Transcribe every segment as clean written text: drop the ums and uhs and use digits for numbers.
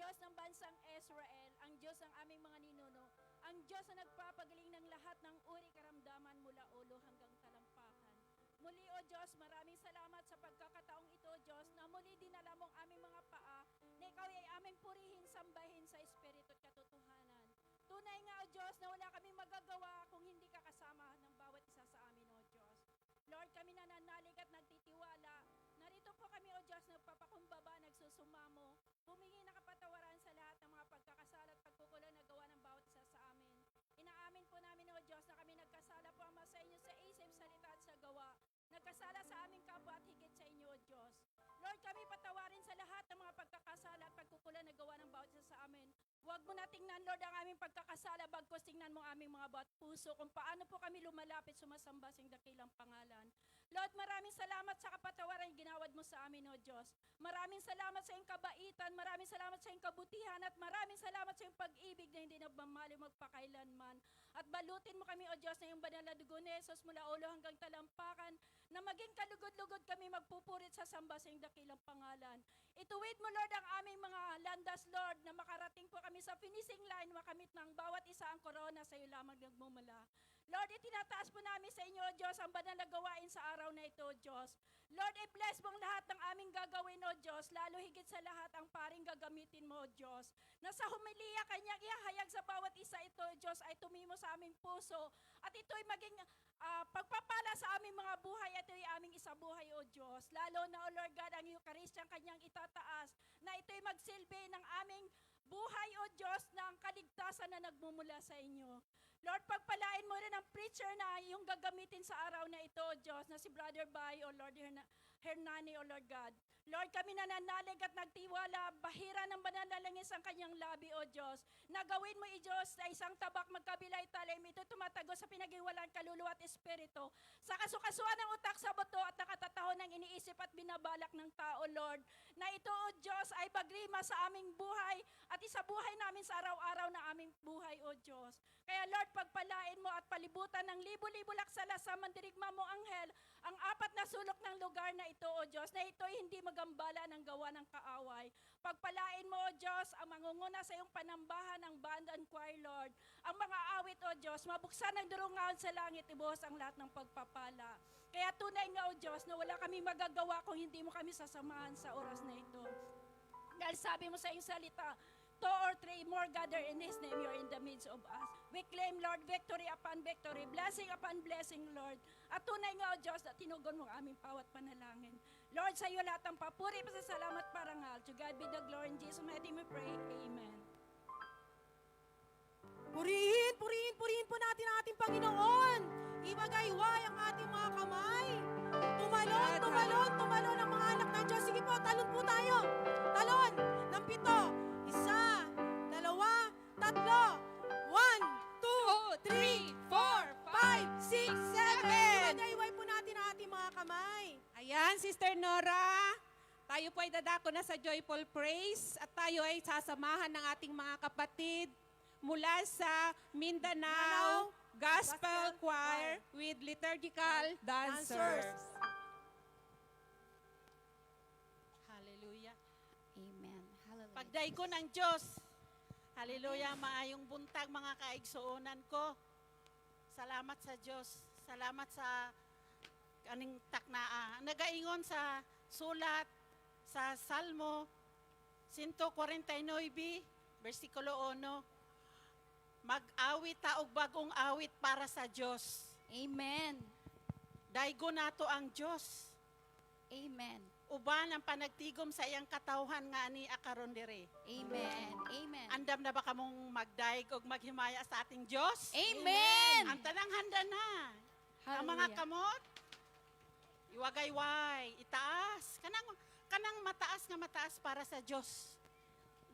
Diyos ng bansang Israel, ang Diyos ng aming mga ninuno, ang Diyos na nagpapagaling ng lahat ng uri karamdaman mula ulo hanggang talampakan. Muli, O Diyos, maraming salamat sa pagkakataong ito, Diyos, na muli dinala mong aming mga paa, na Ikaw ay aming purihin, sambahin sa Espiritu at katotohanan. Tunay nga, O Diyos, na wala kaming magagawa kung hindi ka kasama ng bawat isa sa amin, O Diyos. Lord, kami nananalig at nagtitiwala. Narito po kami, O Diyos, nagpapakumbaba, nagsusumamo, humingi ng kapatawaran sa lahat ng mga pagkakasala at pagkukulang na gawa ng bawat isa sa amin. Inaamin po namin, O Diyos, na kami nagkasala po ama sa inyo sa isip, salita at sa gawa. Nagkasala sa aming kapwa at higit sa inyo, O Diyos. Lord, kami patawarin sa lahat ng mga pagkakasala at pagkukulang na gawa ng bawat isa sa amin. Huwag mo na tingnan, Lord, ang aming pagkakasala, bagkus tingnan mo aming mga bawat puso kung paano po kami lumalapit sumasamba sa dakilang pangalan. Lord, maraming salamat sa kapatawaran ginawad mo sa amin, O Diyos. Maraming salamat sa iyong kabaitan, maraming salamat sa iyong kabutihan, at maraming salamat sa iyong pag-ibig na hindi nagmamali magpakailanman. At balutin mo kami, O Diyos, na iyong banal na dugo ni Jesus mula ulo hanggang talampakan, na maging kalugod-lugod kami magpupurit sa samba sa iyong dakilang pangalan. Ituwid mo, Lord, ang aming mga landas, Lord, na makarating po kami sa finishing line, makamit ng bawat isa ang korona sa iyo lamang nagmumula. Lord, itinataas po namin sa inyo, O Diyos, ang banal na gawain sa araw na ito, O Diyos. Lord, i-bless mong lahat ng aming gagawin, O Diyos, lalo higit sa lahat ang paring gagamitin mo, O Diyos. Na sa humiliya kanyang ihahayag sa bawat isa ito, O Diyos, ay tumimo sa aming puso, at ito'y maging pagpapala sa aming mga buhay, at ito'y aming isabuhay, O Diyos. Lalo na, O Lord God, ang Eucharistiyang kanyang itataas, na ito'y magsilbi ng aming buhay, O Diyos, ng kaligtasan na nagmumula sa inyo. Lord, pagpalain mo rin ang preacher na yung gagamitin sa araw na ito, O Diyos, na si Brother Bay, O Lord Hernani, O Lord God. Lord, kami nananalig at nagtiwala, bahira ng banal na langis ang kanyang labi, O Diyos. Nagawin mo, O Diyos, sa isang tabak magkabilay talim, ito tumatago sa pinag-iwalaan kaluluwa at espiritu, sa kasukasuan ng utak sa buto at nakatataho ng iniisip at binabalak ng tao, Lord. Na ito, O Diyos, ay pagrima sa aming buhay at isabuhay namin sa araw-araw na aming buhay, O Diyos. Kaya Lord, pagpalain mo at palibutan ng libo-libo laksala sa mandirigma mo, anghel, ang apat na sulok ng lugar na ito, O Diyos, na ito'y hindi magambala ng gawa ng kaaway. Pagpalain mo, O Diyos, ang mangunguna sa iyong panambahan ng band and choir, Lord. Ang mga awit, O Diyos, mabuksan ng durungaon sa langit, ibuhos ang lahat ng pagpapala. Kaya tunay nga, O Diyos, na wala kami magagawa kung hindi mo kami sasamahan sa oras na ito. Dahil sabi mo sa iyong salita, 2 or 3 more gather in His name, you're in the midst of us. We claim, Lord, victory upon victory, blessing upon blessing, Lord. At tunay nga, O Diyos, na tinugon mo ang aming bawat panalangin. Lord, sa iyo lahat ang papuri, pasasalamat, parangal. To God be the glory. In Jesus' mighty name we pray. Amen. Purihin, purihin, purihin po natin ang ating Panginoon. Ibagayway ang ating mga kamay. Tumalon, tumalon, tumalon ang mga anak ng Diyos. Sige po, talon po tayo. Talon ng 7. 1, 2, 3, 4, 5, 6, 7. Ibagayway po natin ang ating mga kamay. Ayan, Sister Nora, tayo po ay dadako na sa Joyful Praise at tayo ay sasamahan ng ating mga kapatid mula sa Mindanao Gospel Choir with liturgical dancers. Hallelujah. Amen. Hallelujah. Pagdaigo ng Diyos. Hallelujah. Maayong buntag mga kaigsuonan ko. Salamat sa Diyos. Salamat sa kaning taknaa. Nagaingon sa sulat sa Salmo 149, versikulo 1. Mag-awit ta og bagong awit para sa Diyos. Amen. Daigo nato ang Diyos. Amen. Uban ang panagtigom sa iyang katawhan nga ani akaron dire. Amen. Amen. Andam na ba kamong magdaig og maghimaya sa ating Diyos? Amen. Ang tanang handa na. Ang mga kamot, iwagayway, itaas. Kanang mataas nga mataas para sa Diyos.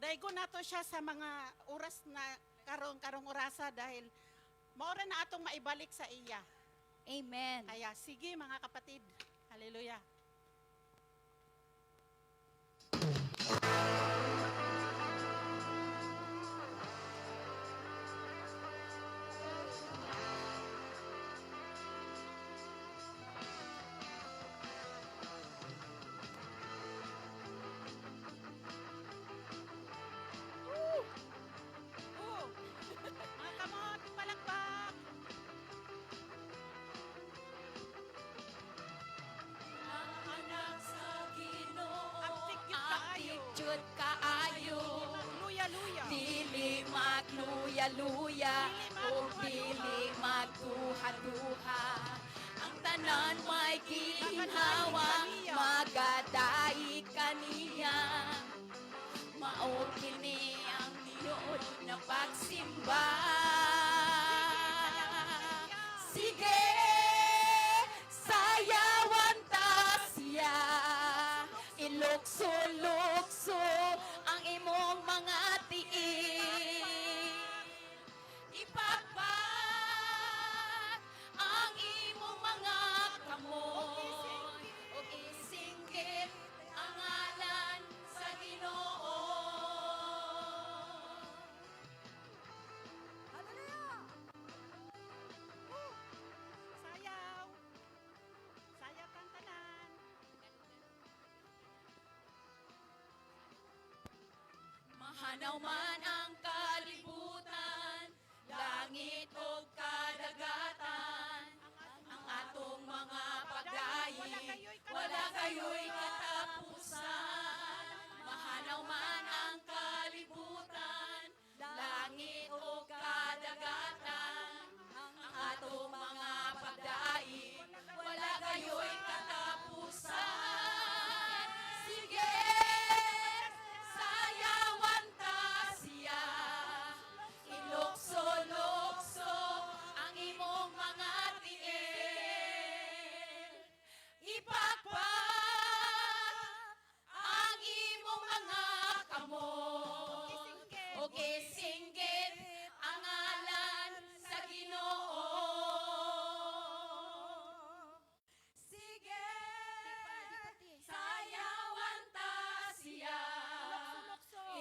Daigo nato siya sa mga oras na karong orasa dahil maura na atong maibalik sa iya. Amen. Kaya sige mga kapatid. Hallelujah. jud kaayo. Luya-luya. Dili magluya-luya o dili magduha-duha. Ang tanan may ginhawa, magadayi kaniya. Mao kini ang tinuod na pagsimba. Sige, sayawan ta siya. Ilukso-lukso ang imong mga tiil. Ipagpat ang imong mga kamoy. O isinggit ang ngalan sa Ginoo. Sayaw. Sayaw kang tanan. Mahanaw man ang kalibutan, langit o kadagatan, ang atong mga pagdayi, wala kayo'y katapusan. Mahanaw man ang kalibutan, langit o kadagatan, ang atong mga pagdayi, wala kayo'y katapusan. Sige, sayawan ta siya. Ilokso-lokso ang imong mga tiil. Ipakpak ang imong mga kamot. O isinggit ang ngalan sa Ginoo. Sige, sayawan ta siya.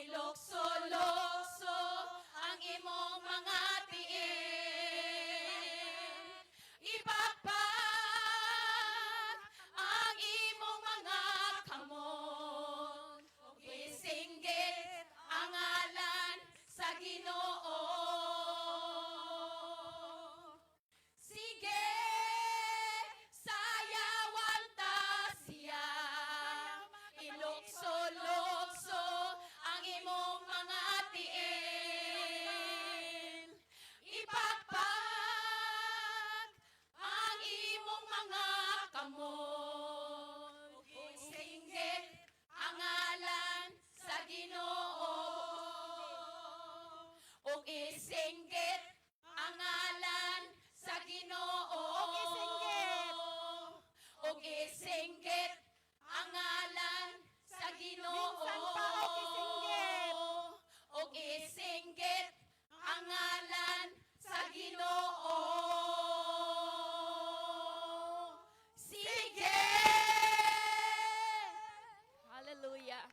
Ilokso-lokso ang imong mga tiil. Ipakpak ang imong mga kamot. O isinggit ang ngalan sa Ginoo. Sige, sayawan ta siya. Ilokso-lokso ang imong mga tiil. Ipakpak ang imong mga kamot. O isinggit ang ngalan sa Ginoo. O isinggit ang ngalan sa Ginoo. O isinggit ang ngalan sa Ginoo. Minsan pa, og isinggit. Og isinggit ang ngalan sa Ginoo. Sige! Hallelujah.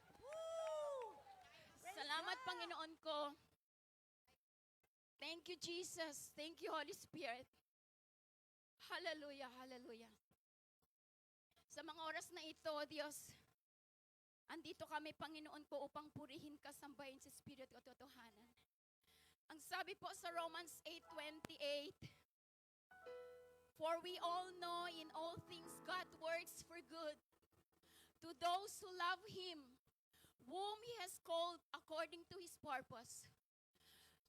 Salamat Panginoon ko. Thank you Jesus. Thank you Holy Spirit. Hallelujah, hallelujah. Sa mga oras na ito, Diyos, andito kami, Panginoon ko, upang purihin ka, sambahin sa Espiritu at totohanan. Ang sabi po sa Romans 8:28, for we all know in all things God works for good to those who love Him, whom He has called according to His purpose.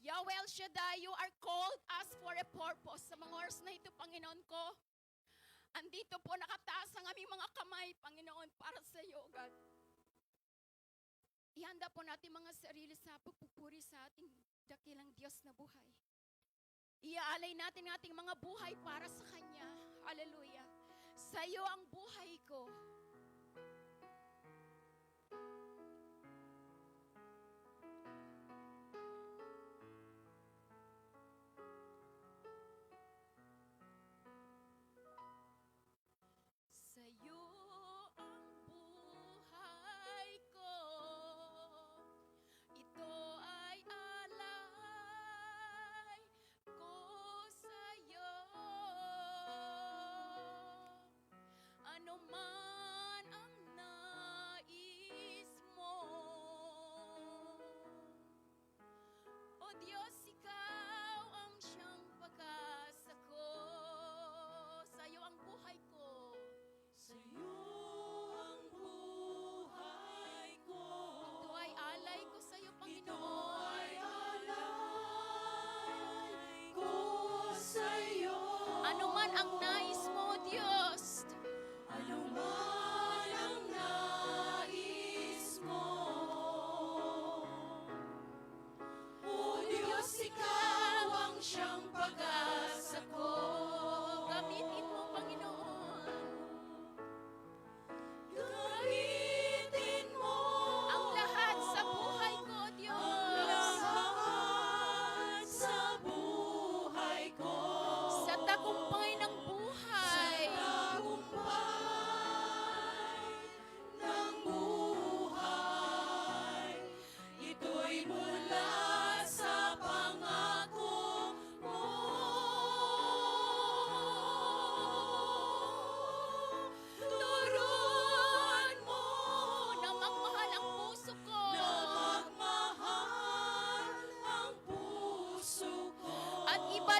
Yahweh El Shaddai, you are called us for a purpose. Sa mga oras na ito, Panginoon ko, andito po nakataas ang aming mga kamay, Panginoon, para sa iyo, God. Ihanda po natin mga sarili sa pagpupuri sa ating dakilang Diyos na buhay. Iaalay natin ating mga buhay para sa Kanya. Hallelujah. Sa iyo ang buhay ko. Sa iyo ang buhay ko. Ito ay alay ko sa iyo. Ano man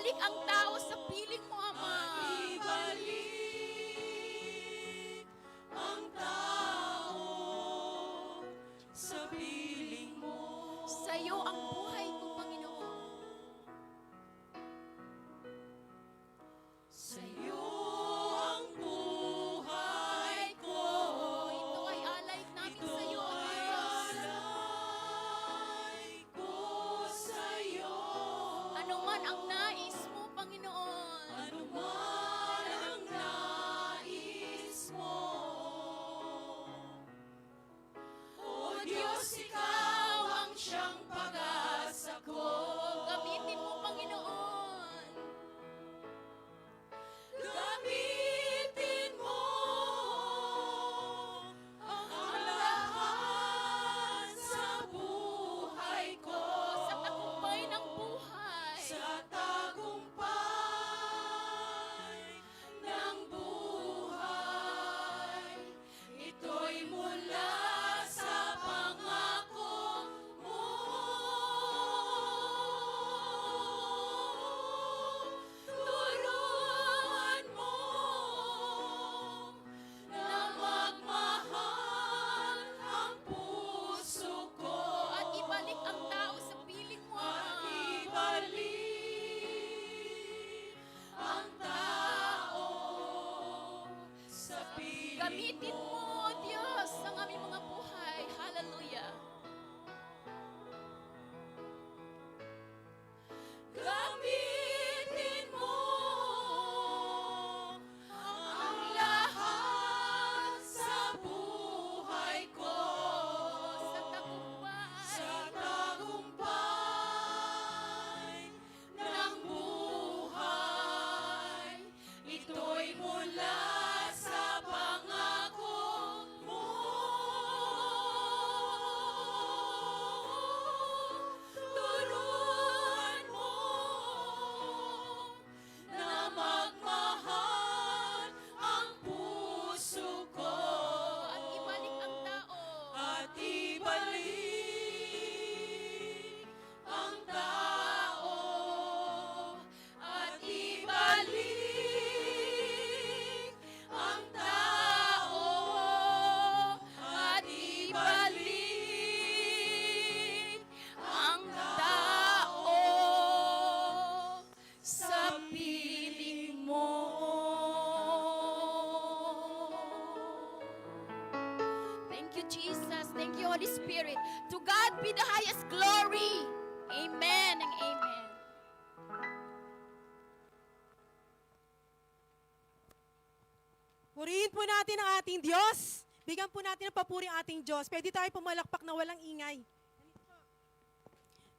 ibalik ang tao sa piling mo, Ama. Ibalik ang tao sa piling mo. Sa'yo ang buhay ko, Panginoon. Sa'yo ang buhay ko. Ito ay alay namin Ito sa'yo, O ay Diyos. alay ko sa'yo. Ano man ang nais mo, Panginoon. Ano man ang nais mo. O Diyos, ikaw ang siyang pag-asa ko. Gamitin mo, Panginoon. Gamitin mo ang lahat sa buhay ko. Sa tagumpay ng buhay. Sa tagumpay ng buhay. Ito'y mula sa pangako mo. Turuan mo na magmahal ang puso ko. At ibalik ang tao sa piling mo, At Ama. ibalik ang tao sa piling Gamitin mo, O Diyos, ang aming mga buhay. Hallelujah. Gamitin mo ang lahat sa buhay ko. Sa tagumpay. Sa tagumpay ng buhay. Ito'y mula sa pangako mo. Turuan mo na magmahal ang puso ko. At ibalik ang tao. At ibalik ang tao. At ibalik ang tao. At ibalik ang tao sa piling mo. Thank you, Jesus. Thank you, Holy Spirit. To God be the highest glory. Amen and amen. Purihin po natin ang ating Diyos. Bigyan po natin ng papuri ang ating Diyos. Pwede tayo pumalakpak na walang ingay.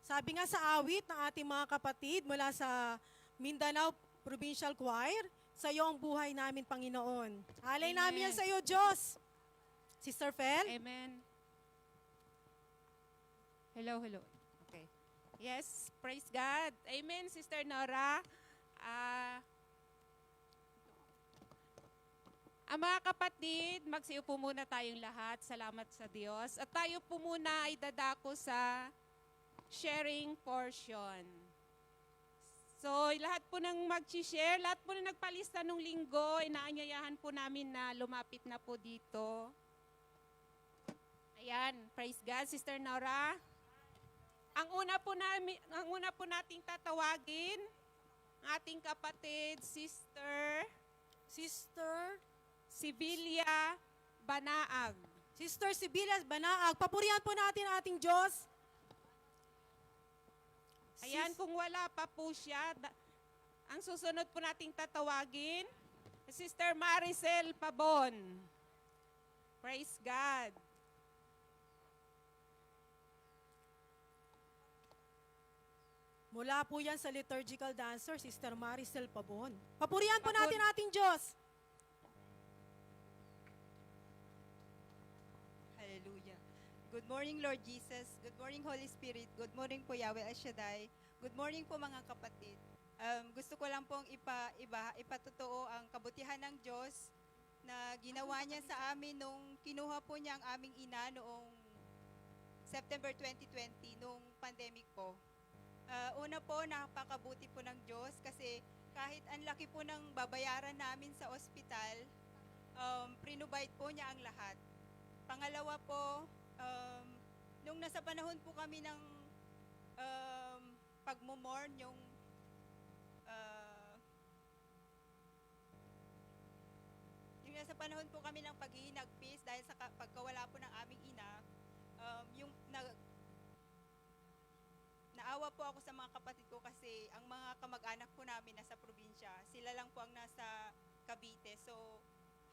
Sabi nga sa awit ng ating mga kapatid mula sa Mindanao Provincial Choir, sa iyo ang buhay namin, Panginoon. Alay Amen. namin yan sa iyo, Diyos. Sister Fel? Amen. Hello, hello. Okay. Yes, praise God. Amen, Sister Nora. Ang mga kapatid, magsiupo muna tayong lahat. Salamat sa Diyos. At tayo po muna ay dadako sa sharing portion. So, lahat po nang mag-share, lahat po na nagpalista nung linggo, inaanyayahan po namin na lumapit na po dito. Ayan, praise God, Sister Nora. Ang una po nating tatawagin, ang ating kapatid, Sister Sibilia Banaag. Sister Sibilia Banaag, papurihan po natin ang ating Diyos. Ayan, kung wala pa po siya, ang susunod po nating tatawagin, Sister Maricel Pabon. Praise God. Mula po yan sa liturgical dancer, Sister Maricel Pabon. Papurihan po natin ang ating Diyos. Hallelujah. Good morning, Lord Jesus. Good morning, Holy Spirit. Good morning po, Yahweh El Shaddai. Good morning po, mga kapatid. Gusto ko lang pong ipatotoo ang kabutihan ng Diyos na ginawa niya sa amin nung kinuha po niya ang aming ina noong September 2020, nung pandemic po. Una po, napakabuti po ng Diyos kasi kahit ang laki po ng babayaran namin sa ospital, prinubide po niya ang lahat. Pangalawa po, nung nasa panahon po kami ng pagmumorn, yung nasa panahon po kami ng paghihinagpis dahil sa pagkawala po ng aming ina, naawa po ako sa mga kapatid ko kasi ang mga kamag-anak po namin nasa probinsya, sila lang po ang nasa Cavite. So,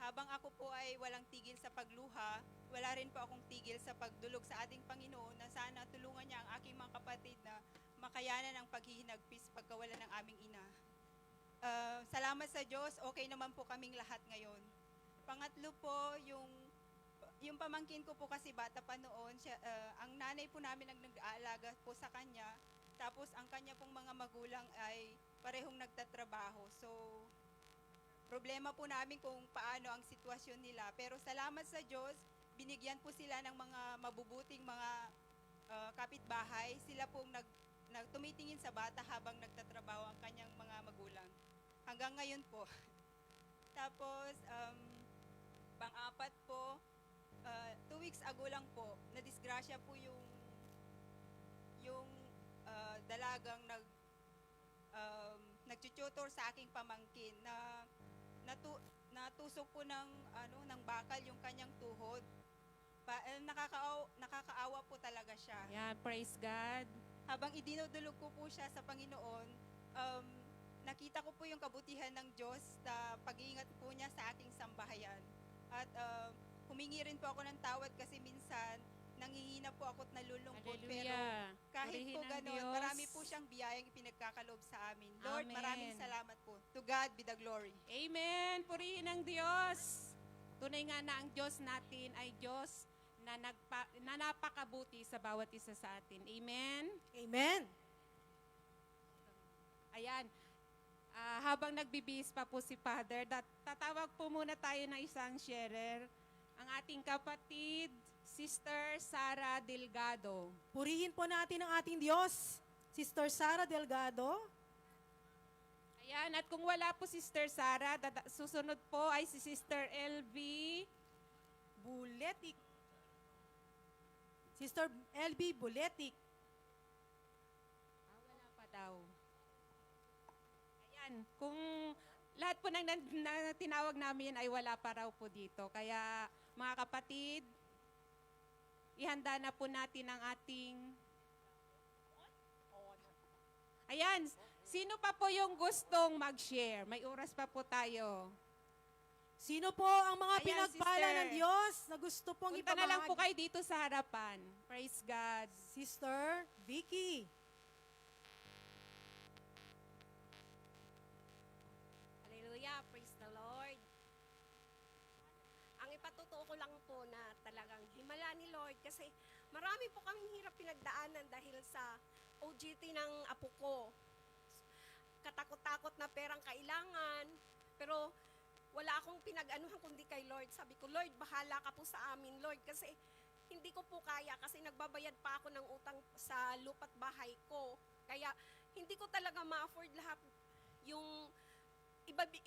habang ako po ay walang tigil sa pagluha, wala rin po akong tigil sa pagdulog sa ating Panginoon na sana tulungan niya ang aking mga kapatid na makayanan ang paghihinagpis pagkawala ng aming ina. Salamat sa Diyos, okay naman po kaming lahat ngayon. Pangatlo po, yung pamangkin ko po kasi bata pa noon, ang nanay po namin ang nag-aalaga po sa kanya, tapos ang kanya pong mga magulang ay parehong nagtatrabaho. So, problema po namin kung paano ang sitwasyon nila. Pero salamat sa Diyos, binigyan po sila ng mga mabubuting mga kapitbahay. Sila pong tumitingin sa bata habang nagtatrabaho ang kanyang mga magulang. Hanggang ngayon po. Tapos, pang-apat po, 2 weeks ago lang po, nadisgrasya po yung dalagang nagtututor sa aking pamangkin na natusok po ng bakal yung kanyang tuhod. Nakakaawa po talaga siya. Yan, praise God. Habang idinudulog ko po siya sa Panginoon, nakita ko po yung kabutihan ng Diyos na pag-iingat po niya sa aking sambahayan. At humingi rin po ako ng tawad kasi minsan nanghihina po ako at nalulungkot. Pero Hallelujah. kahit Purihin po ang gano'n, Diyos. marami po siyang biyayang ipinagkakalob sa amin. Lord, Amen. maraming salamat po. To God be the glory. Amen. Purihin ang Diyos. Tunay nga na ang Diyos natin ay Diyos na napakabuti sa bawat isa sa atin. Amen. Amen. Ayan. Habang nagbibihis pa po si Father, tatawag po muna tayo ng isang sharer. Ang ating kapatid, Sister Sara Delgado. Purihin po natin ang ating Diyos. Sister Sara Delgado. Ayan, at kung wala po Sister Sara, susunod po ay si Sister LV. Buletik. Sister LB Buletik. Wala pa daw. Ayan, kung lahat po ng tinawag namin ay wala pa raw po dito. Kaya mga kapatid, ihanda na po natin ang ating... Ayan, sino pa po yung gustong mag-share? May oras pa po tayo. Sino po ang mga Ayan, pinagpala sister. ng Diyos na gusto pong Punta na lang po ipamahagi? kayo dito sa harapan. Praise God. Sister Vicky. Hallelujah, praise the Lord. Ang ipatutuo ko lang po na talagang himala ni Lord kasi marami po kaming hirap pinagdaanan dahil sa OJT ng apo ko. Katakot-takot na perang kailangan, pero wala akong pinag-anuhan kundi kay Lord. Sabi ko, Lord, bahala ka po sa amin, Lord, kasi hindi ko po kaya kasi nagbabayad pa ako ng utang sa lupa't bahay ko. Kaya hindi ko talaga ma-afford lahat yung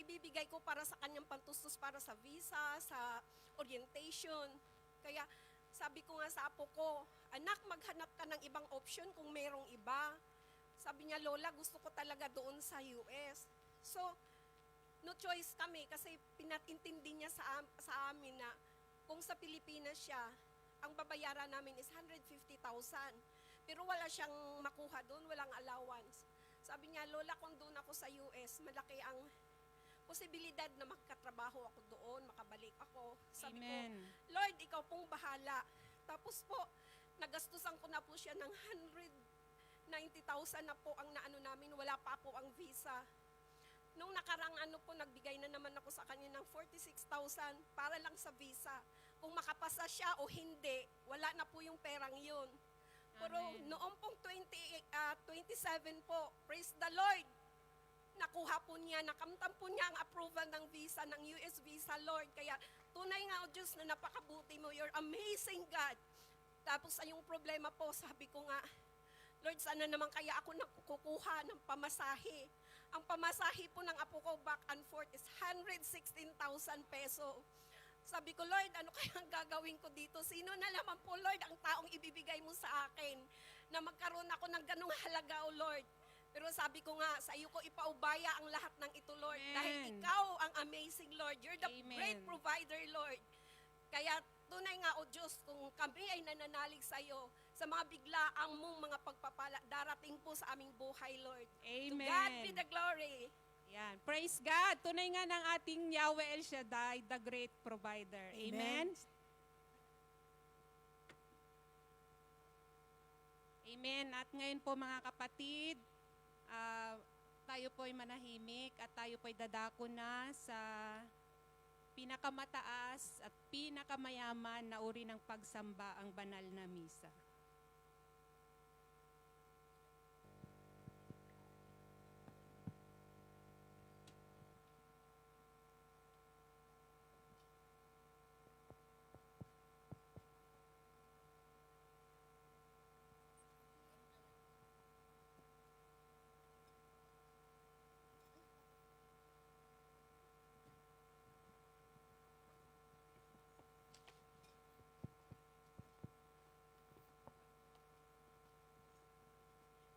ibibigay ko para sa kanyang pantustos para sa visa, sa orientation. Kaya sabi ko nga sa apo ko, anak, maghanap ka ng ibang option kung merong iba. Sabi niya, Lola, gusto ko talaga doon sa US. So, no choice kami kasi pinatintindi niya sa amin na kung sa Pilipinas siya, ang babayaran namin is 150,000. Pero wala siyang makuha doon, walang allowance. Sabi niya, Lola, kung doon ako sa US, malaki ang posibilidad na magkatrabaho ako doon, makabalik ako. Sabi Amen. ko, Lord, ikaw pong bahala. Tapos po, nagastusan ko na po siya ng 190,000 na po ang naano namin, wala pa po ang visa. Nung nakarang po, nagbigay na naman ako sa kanya ng 46,000 para lang sa visa. Kung makapasa siya o hindi, wala na po yung perang yun. Pero Amen. noong pong 27 po, praise the Lord, nakuha po niya, nakamtan po niya ang approval ng visa, ng US visa, Lord. Kaya tunay nga, O Diyos, na napakabuti mo. You're amazing, God. Tapos ay yung problema po, sabi ko nga, Lord, sana naman kaya ako nakukuha ng pamasahe. Ang pamasahe po ng apo ko back and forth is 116,000 peso. Sabi ko, Lord, ano kaya ang gagawin ko dito? Sino na naman po, Lord, ang taong ibibigay mo sa akin na magkaroon ako ng ganung halaga, O Lord? Pero sabi ko nga, sa iyo ko ipaubaya ang lahat ng ito, Lord. Amen. Dahil ikaw ang amazing, Lord. You're the Amen. great provider, Lord. Kaya tunay nga, O Diyos, kung kami ay nananalig sa iyo, sa mga biglaang mong mga pagpapala, darating po sa aming buhay, Lord. To God be Amen. the glory. Yan. Praise God. Tunay nga ng ating Yahweh El Shaddai, the great provider. Amen. Amen. At ngayon po mga kapatid, tayo po'y manahimik at tayo po'y dadako na sa pinakamataas at pinakamayaman na uri ng pagsamba, ang banal na misa.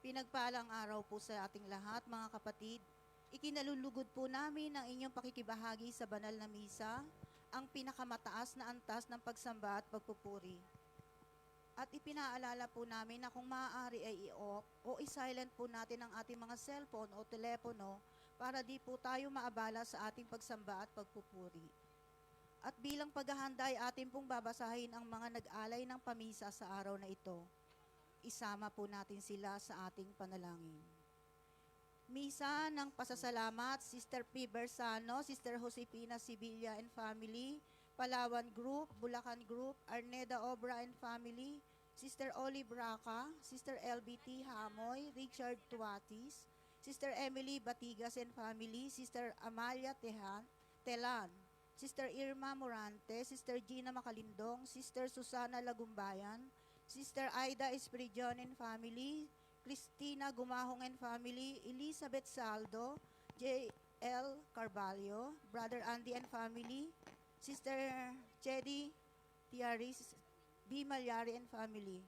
Pinagpalang araw po sa ating lahat, mga kapatid. Ikinalulugod po namin ang inyong pakikibahagi sa banal na misa, ang pinakamataas na antas ng pagsamba at pagpupuri. At ipinaalala po namin na kung maaari ay i-off o i-silent po natin ang ating mga cellphone o telepono para di po tayo maabala sa ating pagsamba at pagpupuri. At bilang paghahanda ay atin pong babasahin ang mga nag-alay ng pamisa sa araw na ito. Isama po natin sila sa ating panalangin. Misa ng pasasalamat, Sister P. Bersano, Sister Josepina Sibilla and Family, Palawan Group, Bulacan Group, Arneda Obra and Family, Sister Oli Braca, Sister LBT Hamoy, Richard Tuatis, Sister Emily Batigas and Family, Sister Amalia Telan, Sister Irma Morante, Sister Gina Makalindong, Sister Susana Lagumbayan, Sister Aida Espiridion and Family, Cristina Gumahong and Family, Elizabeth Saldo, J.L. Carvalho, Brother Andy and Family, Sister Chedi Tiaris, B. Malyari and Family.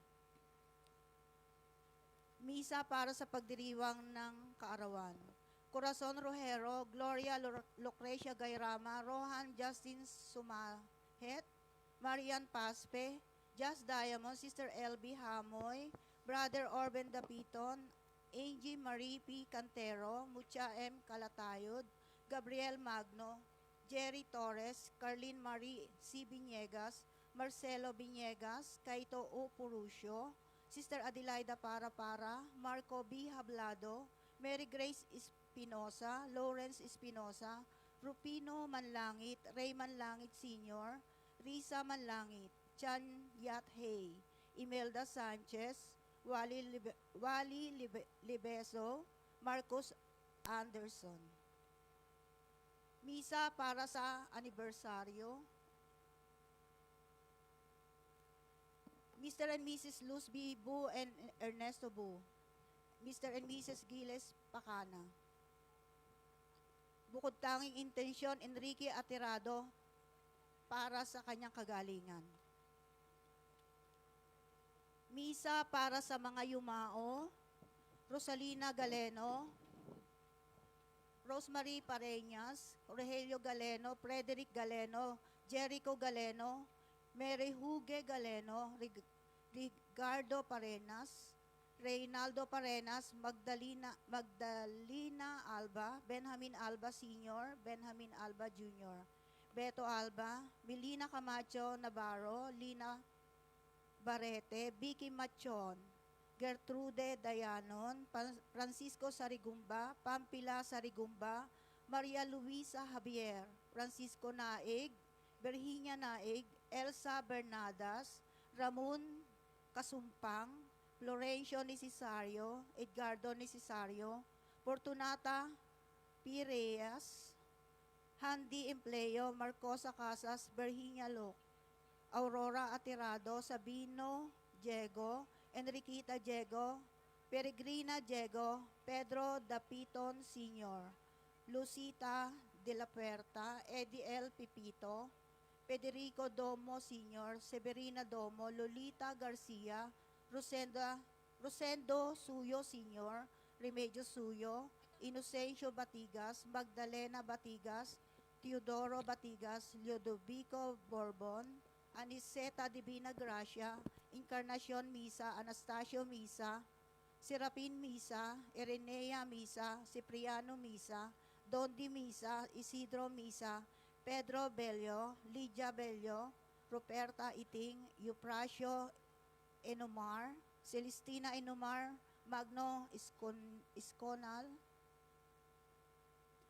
Misa para sa pagdiriwang ng kaarawan. Corazon Rojero, Gloria Lucrecia Gayrama, Rohan Justin Sumahet, Marian Paspe, Just Diamond, Sister LB Hamoy, Brother Orben Dapiton, Angie Marie P. Cantero, Mucha M. Calatayod, Gabriel Magno, Jerry Torres, Carlin Marie C. Viniegas, Marcelo Viniegas, Kaito O. Purucio, Sister Adelaida Para, Marco B. Hablado, Mary Grace Espinosa, Lawrence Espinosa, Rupino Manlangit, Ray Manlangit Sr., Risa Manlangit, Chan Yat Hay, Imelda Sanchez, Wally Libeso, Marcos Anderson. Misa para sa anibersaryo. Mr. and Mrs. Luz B. Bu and Ernesto Bu. Mr. and Mrs. Giles Pacana. Bukod tanging intensyon, Enrique Atirado para sa kanyang kagalingan. Misa para sa mga yumao, Rosalina Galeno, Rosemary Pareñas, Rogelio Galeno, Frederick Galeno, Jericho Galeno, Mary Hugue Galeno, Ricardo Parenas, Reynaldo Parenas, Magdalena Alba, Benjamin Alba Sr., Benjamin Alba Jr., Beto Alba, Melina Camacho Navarro, Lina Barete, Vicky Machon, Gertrude Dayanon, Francisco Sarigumba, Pampila Sarigumba, Maria Luisa Javier, Francisco Naig, Virginia Naig, Elsa Bernadas, Ramon Kasumpang, Florencio Necesario, Edgardo Necesario, Fortunata Pireas, Handy Empleo, Marcosa Casas, Virginia Lok, Aurora Atirado, Sabino Diego, Enriquita Diego, Peregrina Diego, Pedro Dapiton Sr., Lucita de la Puerta, Eddie L. Pipito, Federico Domo Sr., Severina Domo, Lolita Garcia, Rosendo Suyo Sr., Remedios Suyo, Inocencio Batigas, Magdalena Batigas, Teodoro Batigas, Ludovico Borbon, Aniseta Divina Gracia, Encarnacion Misa, Anastasio Misa, Serapin Misa, Irenea Misa, Cipriano Misa, Dondi Misa, Isidro Misa, Pedro Bello, Lydia Bello, Ruperta Iting, Eupracio Enomar, Celestina Enomar, Magno Isconal,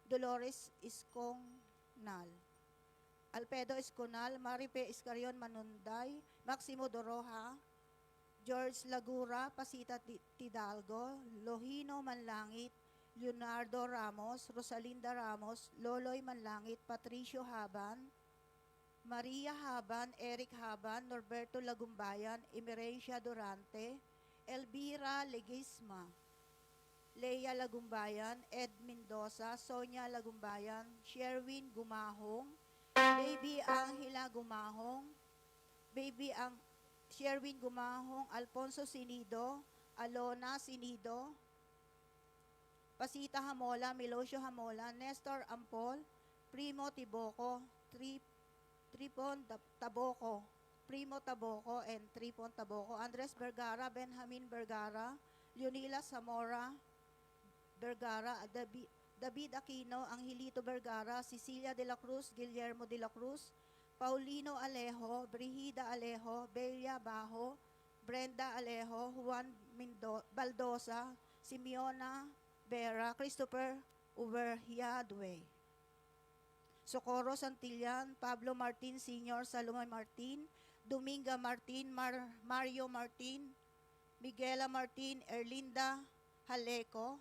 Dolores Isconal, Alpedo Esconal, Maripe Iscarion Manunday, Maximo Doroja, George Lagura, Pasita Tidalgo, Lohino Manlangit, Leonardo Ramos, Rosalinda Ramos, Loloy Manlangit, Patricio Haban, Maria Haban, Eric Haban, Norberto Lagumbayan, Emerencia Durante, Elvira Legisma, Leia Lagumbayan, Ed Mendoza, Sonia Lagumbayan, Sherwin Gumahong, Baby Angela Gumahong, Sherwin Gumahong, Alfonso Sinido, Alona Sinido, Pasita Hamola, Melosio Hamola, Nestor Ampol, Primo Tiboco, Tripon Taboco, Primo Taboco and Tripon Taboco, Andres Vergara, Benjamin Vergara, Leonila Zamora Vergara, David Aquino, Angelito Vergara, Cecilia de la Cruz, Guillermo de la Cruz, Paulino Alejo, Brigida Alejo, Belia Bajo, Brenda Alejo, Juan Baldosa, Simeona Vera, Christopher Uberhiadwe, Socorro Santillan, Pablo Martin Sr., Salome Martin, Dominga Martin, Mario Martin, Miguela Martin, Erlinda Haleco,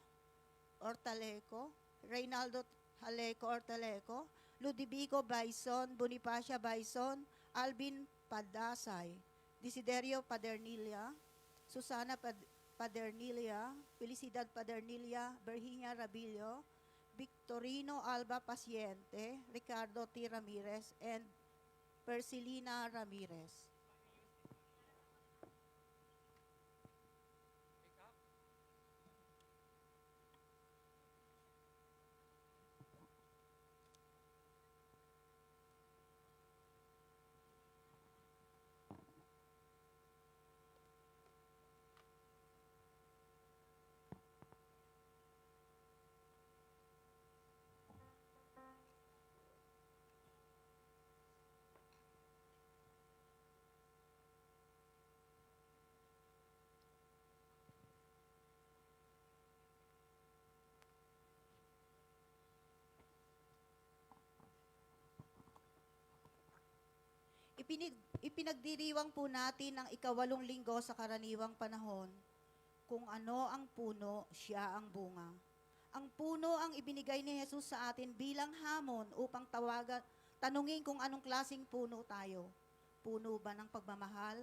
Ortaleco, Reynaldo Haleco Ortaleco, Ludivico Baison, Bonifacia Baison, Alvin Padasay, Desiderio Padernilla, Susana Padernilla, Felicidad Padernilla, Virginia Rabillo, Victorino Alba Paciente, Ricardo T. Ramirez, and Persilina Ramirez. Ipinagdiriwang po natin ang ikawalong linggo sa karaniwang panahon. Kung ano ang puno, siya ang bunga. Ang puno ang ibinigay ni Jesus sa atin bilang hamon upang tanungin kung anong klaseng puno tayo. Puno ba ng pagmamahal,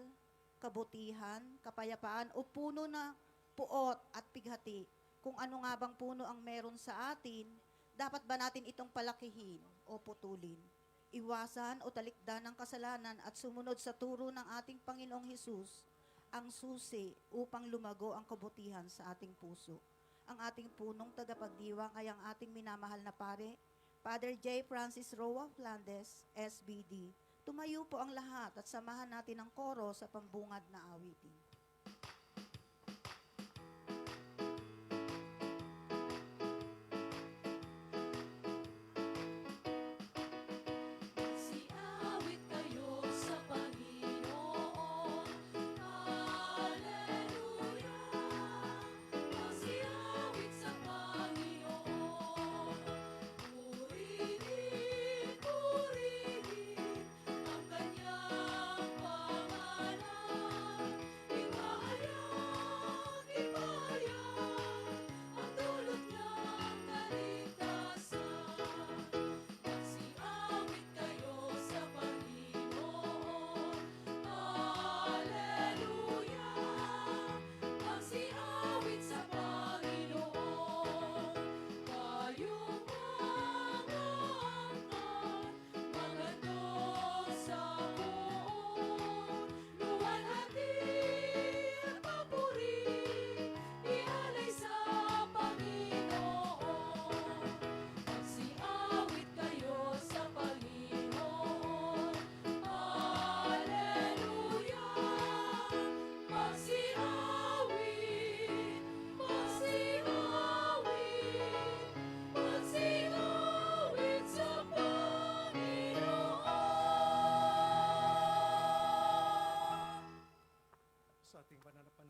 kabutihan, kapayapaan, o puno na puot at pighati? Kung ano nga bang puno ang meron sa atin, dapat ba natin itong palakihin o putulin? Iwasan o talikdan ng kasalanan at sumunod sa turo ng ating Panginoong Hesus ang susi upang lumago ang kabutihan sa ating puso. Ang ating punong tagapagdiwang ay ang ating minamahal na pare, Father J. Francis Roa Flandes, SBD. Tumayo po ang lahat at samahan natin ang koro sa pambungad na awitin. Siawit kayo sa Panginoon, Hallelujah. Siawit sa Panginoon, purihin, purihin ang kanyang pangalan.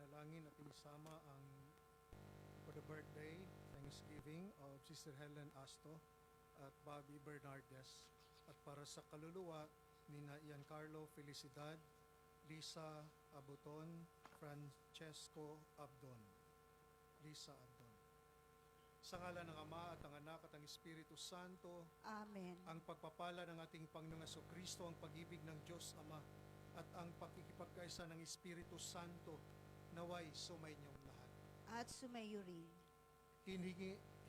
ipanalangin at inisama ang for the birthday, Thanksgiving of Sister Helen Asto at Bobby Bernardes at para sa kaluluwa ni Giancarlo Felicidad, Lisa Abuton, Francesco Abdon. Lisa Abdon. Sa ngalan ng Ama at ang Anak at ang Espiritu Santo, Amen. ang pagpapala ng ating Panginoong Kristo, ang pag-ibig ng Diyos Ama, at ang pakikipagkaisa ng Espiritu Santo, naway sumainyong lahat. At sumayo rin.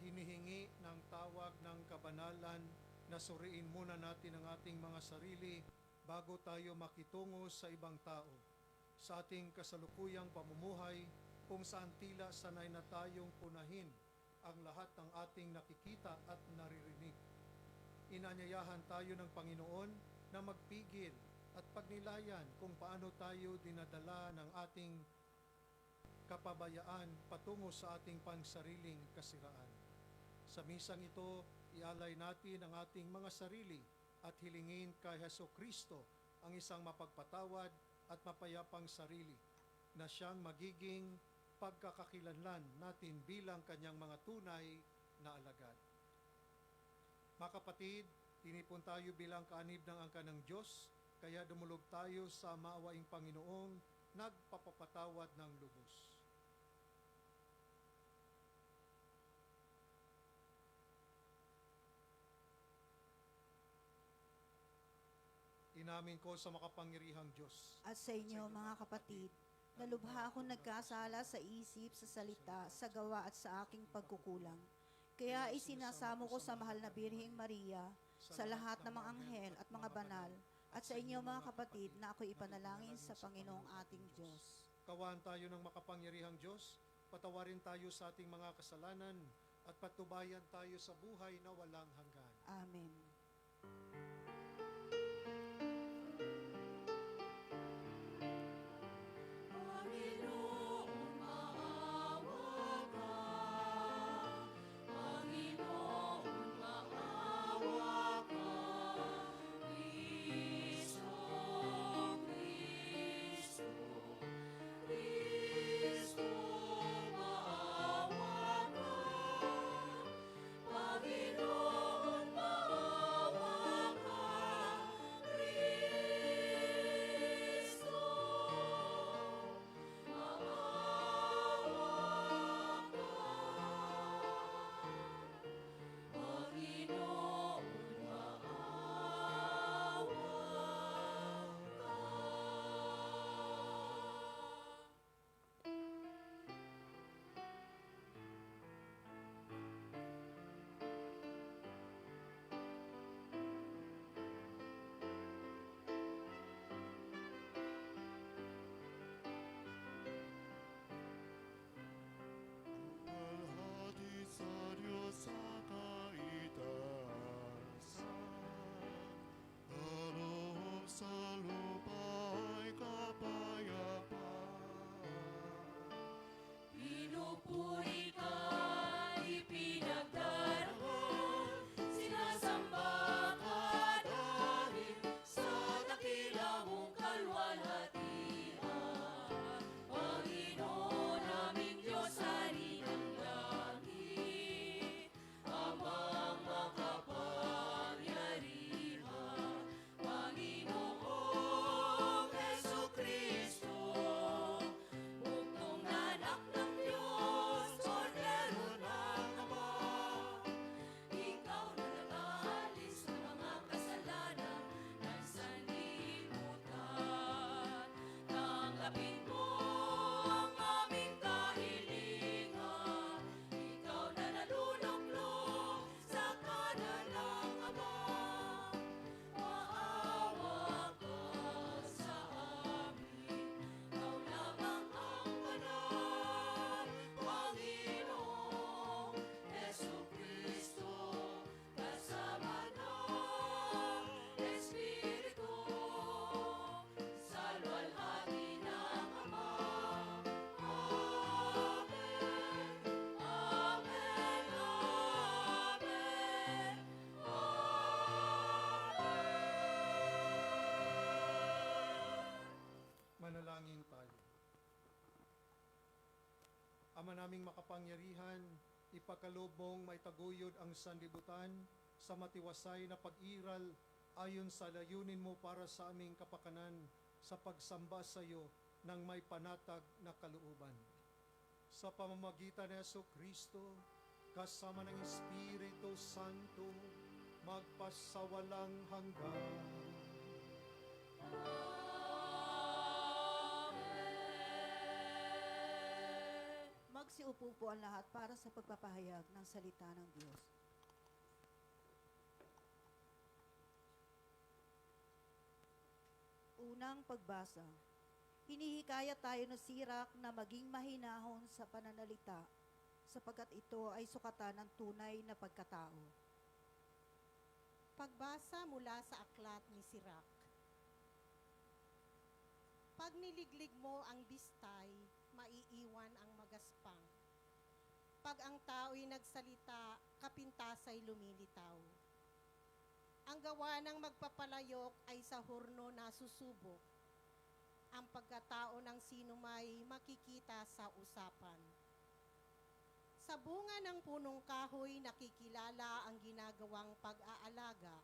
Hinihingi ng tawag ng kabanalan na suriin muna natin ang ating mga sarili bago tayo makitungo sa ibang tao. Sa ating kasalukuyang pamumuhay, kung saan tila sanay na tayong punahin ang lahat ng ating nakikita at naririnig. Inanyayahan tayo ng Panginoon na magpigil at pagnilayan kung paano tayo dinadala ng ating kapabayaan patungo sa ating pansariling kasiraan. Sa misang ito, ialay natin ang ating mga sarili at hilingin kay Jesucristo ang isang mapagpatawad at mapayapang sarili na siyang magiging pagkakakilanlan natin bilang kanyang mga tunay na alagad. Mga kapatid, tinipon tayo bilang kaanib ng angka ng Diyos, kaya dumulog tayo sa maawaing Panginoong nagpapapatawad ng lubos. Inamin ko sa makapangyarihang Diyos At sa inyo, mga kapatid, na lubha akong nagkasala sa isip, sa salita, sa gawa at sa aking pagkukulang. Kaya isinasamo ko sa mahal na Birheng Maria, sa lahat ng mga anghel at mga banal, at sa inyo, mga kapatid, na ako'y ipanalangin sa Panginoong ating Diyos. Kawan tayo ng makapangyarihang Diyos, patawarin tayo sa ating mga kasalanan, at patubayan tayo sa buhay na walang hanggan. Amen. Panginoon Ama naming makapangyarihan, ipakalob mong maitaguyod ang sanlibutan sa matiwasay na pag-iral ayon sa layunin mo para sa aming kapakanan sa pagsamba sa iyo ng may panatag na kalooban. Sa pamamagitan ni Jesucristo, kasama ng Espiritu Santo, magpasawalang hanggan. Magsiupo po ang lahat para sa pagpapahayag ng salita ng Diyos. Unang pagbasa. Hinihikayat tayo ng Sirak na maging mahinahon sa pananalita, sapagkat ito ay sukatan ng tunay na pagkatao. Pagbasa mula sa aklat ni Sirak. Pag niliglig mo ang bistay, maiiwan ang magaspang. Pag ang tao'y nagsalita, kapintasa'y lumilitaw. Ang gawa ng magpapalayok ay sa hurno na susubok. Ang pagkatao ng sinumay makikita sa usapan. Sa bunga ng punong kahoy nakikilala ang ginagawang pag-aalaga.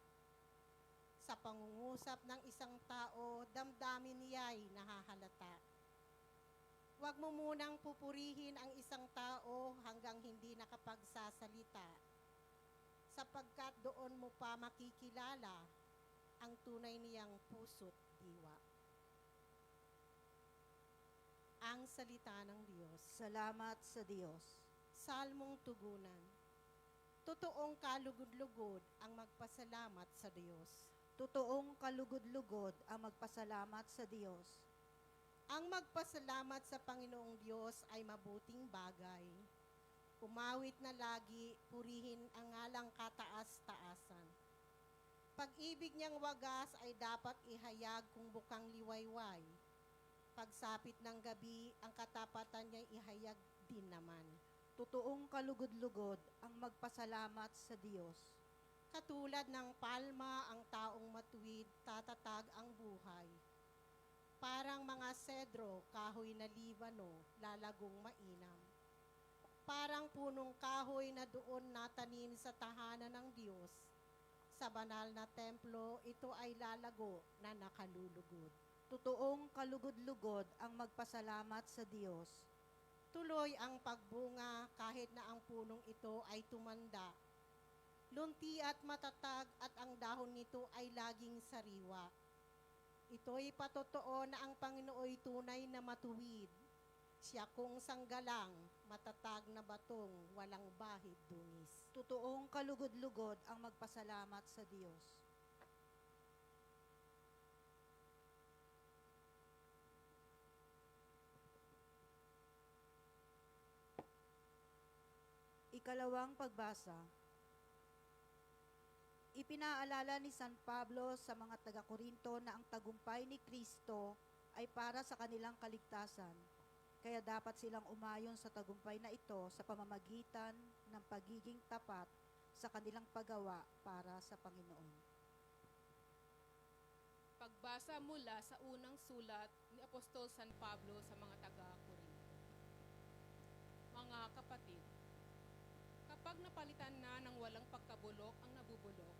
Sa pangungusap ng isang tao, damdamin niya'y nahahalata. Huwag mo munang pupurihin ang isang tao hanggang hindi nakapagsasalita, sapagkat doon mo pa makikilala ang tunay niyang puso't diwa. Ang salita ng Diyos. Salamat sa Diyos. Salmong tugunan. Totoong kalugod-lugod ang magpasalamat sa Diyos. Totoong kalugod-lugod ang magpasalamat sa Diyos. Ang magpasalamat sa Panginoong Diyos ay mabuting bagay. Umawit na lagi, purihin ang ngalang kataas-taasan. Pag-ibig niyang wagas ay dapat ihayag kung bukang liwayway. Pagsapit ng gabi, ang katapatan niya'y ihayag din naman. Totoong kalugod-lugod ang magpasalamat sa Diyos. Katulad ng palma ang taong matuwid, tatatag ang buhay. Parang mga sedro, kahoy na Libano, lalagong mainam. Parang punong kahoy na doon natanim sa tahanan ng Diyos. Sa banal na templo, ito ay lalago na nakalulugod. Totoong kalugod-lugod ang magpasalamat sa Diyos. Tuloy ang pagbunga kahit na ang punong ito ay tumanda. Lunti at matatag at ang dahon nito ay laging sariwa. Ito'y patotoo na ang Panginooy tunay na matuwid. Siya kung sanggalang, matatag na batong, walang bahid dungis. Totoong kalugod-lugod ang magpasalamat sa Diyos. Ikalawang pagbasa. Ipinaalala ni San Pablo sa mga taga-Korinto na ang tagumpay ni Kristo ay para sa kanilang kaligtasan. Kaya dapat silang umayon sa tagumpay na ito sa pamamagitan ng pagiging tapat sa kanilang paggawa para sa Panginoon. Pagbasa mula sa unang sulat ni Apostol San Pablo sa mga taga-Korinto. Mga kapatid, kapag napalitan na ng walang pagkabulok ang nabubulok,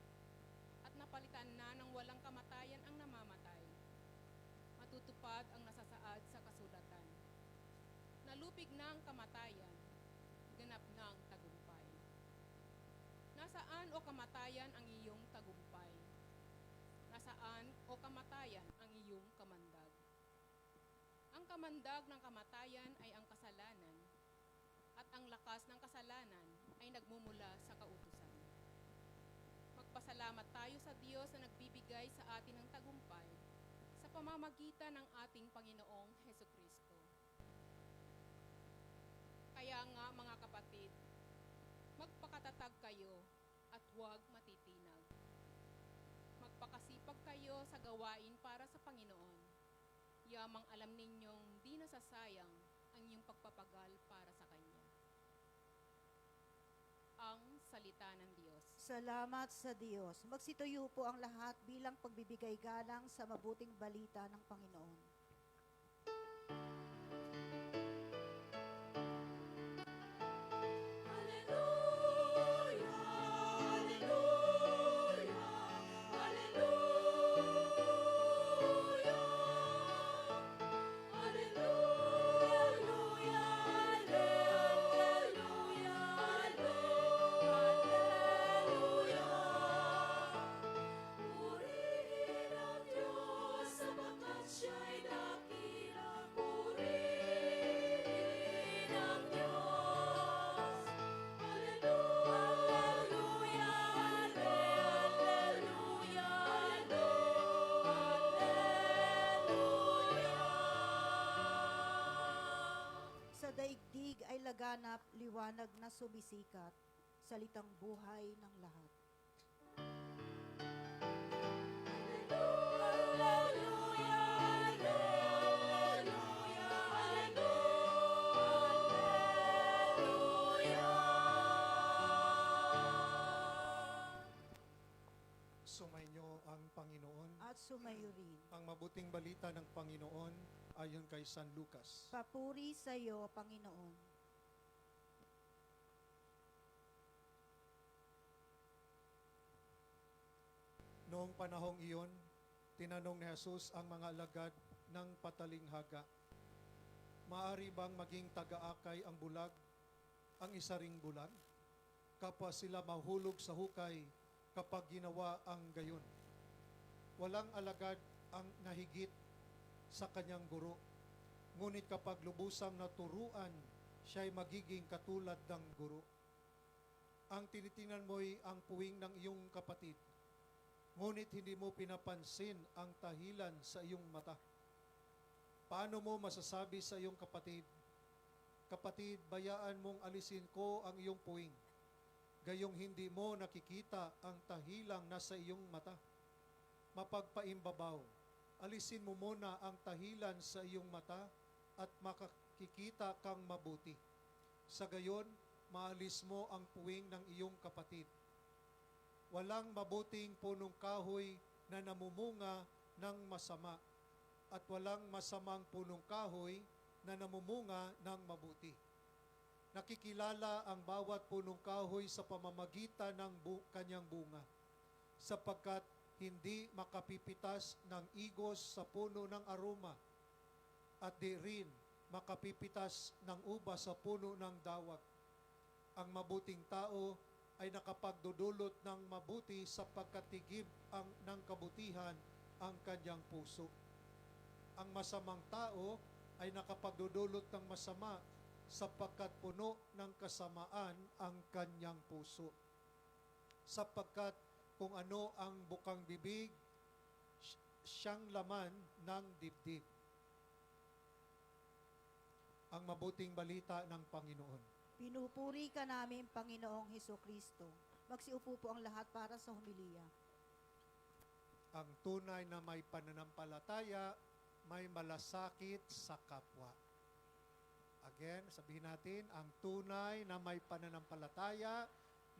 at napalitan na ng walang kamatayan ang namamatay, matutupad ang nasasaad sa kasulatan. Nalupig na ang kamatayan, ganap na ang tagumpay. Nasaan o kamatayan ang iyong tagumpay? Nasaan o kamatayan ang iyong kamandag? Ang kamandag ng kamatayan ay ang kasalanan, at ang lakas ng kasalanan ay nagmumula sa kautusan. Magpasalamat tayo sa Diyos na nagbibigay sa atin ng tagumpay sa pamamagitan ng ating Panginoong Hesukristo. Kaya nga mga kapatid, magpakatatag kayo at huwag matitinag. Magpakasipag kayo sa gawain para sa Panginoon. Yamang alam ninyong di nasasayang ang iyong pagpapagal para sa Kanya. Ang salita ng Diyos. Salamat sa Diyos. Magsituyo po ang lahat bilang pagbibigay galang sa mabuting balita ng Panginoon. Sa daigdig ay laganap, liwanag na sumisikat, salitang buhay ng lahat. Sumainyo ang Panginoon. At sumayo rin. Ang mabuting balita ng Panginoon ayon kay San Lucas. Papuri sa iyo, Panginoon. Noong panahong iyon, tinanong ni Jesus ang mga alagad ng patalinghaga, "Maari bang maging taga-akay ang bulag, ang isa ring bulag? Kapwa sila mahulog sa hukay kapag ginawa ang gayon. Walang alagad ang nahigit sa kanyang guro. Ngunit kapag lubusang naturuan, siya'y magiging katulad ng guro. Ang tinitingnan mo'y ang puwing ng iyong kapatid, ngunit hindi mo pinapansin ang tahilan sa iyong mata. Paano mo masasabi sa iyong kapatid, 'Kapatid, bayaan mong alisin ko ang iyong puwing,' gayong hindi mo nakikita ang tahilang nasa iyong mata? Mapagpaimbabaw, alisin mo muna ang tahilan sa iyong mata at makakikita kang mabuti. Sa gayon, maalis mo ang puwing ng iyong kapatid. Walang mabuting punong kahoy na namumunga ng masama, at walang masamang punong kahoy na namumunga ng mabuti. Nakikilala ang bawat punong kahoy sa pamamagitan ng kanyang bunga, sapagkat hindi makapipitas ng igos sa puno ng aroma, at di rin makapipitas ng ubas sa puno ng dawag. Ang mabuting tao ay nakapagdudulot ng mabuti sapagkat tigib ng kabutihan ang kanyang puso. Ang masamang tao ay nakapagdudulot ng masama sapagkat puno ng kasamaan ang kanyang puso. Sapagkat kung ano ang bukang bibig, siyang laman ng dibdib. Ang mabuting balita ng Panginoon. Pinupuri ka namin, Panginoong Hesukristo. Magsiupo po ang lahat para sa humiliya. Ang tunay na may pananampalataya, may malasakit sa kapwa. Again, sabihin natin, ang tunay na may pananampalataya,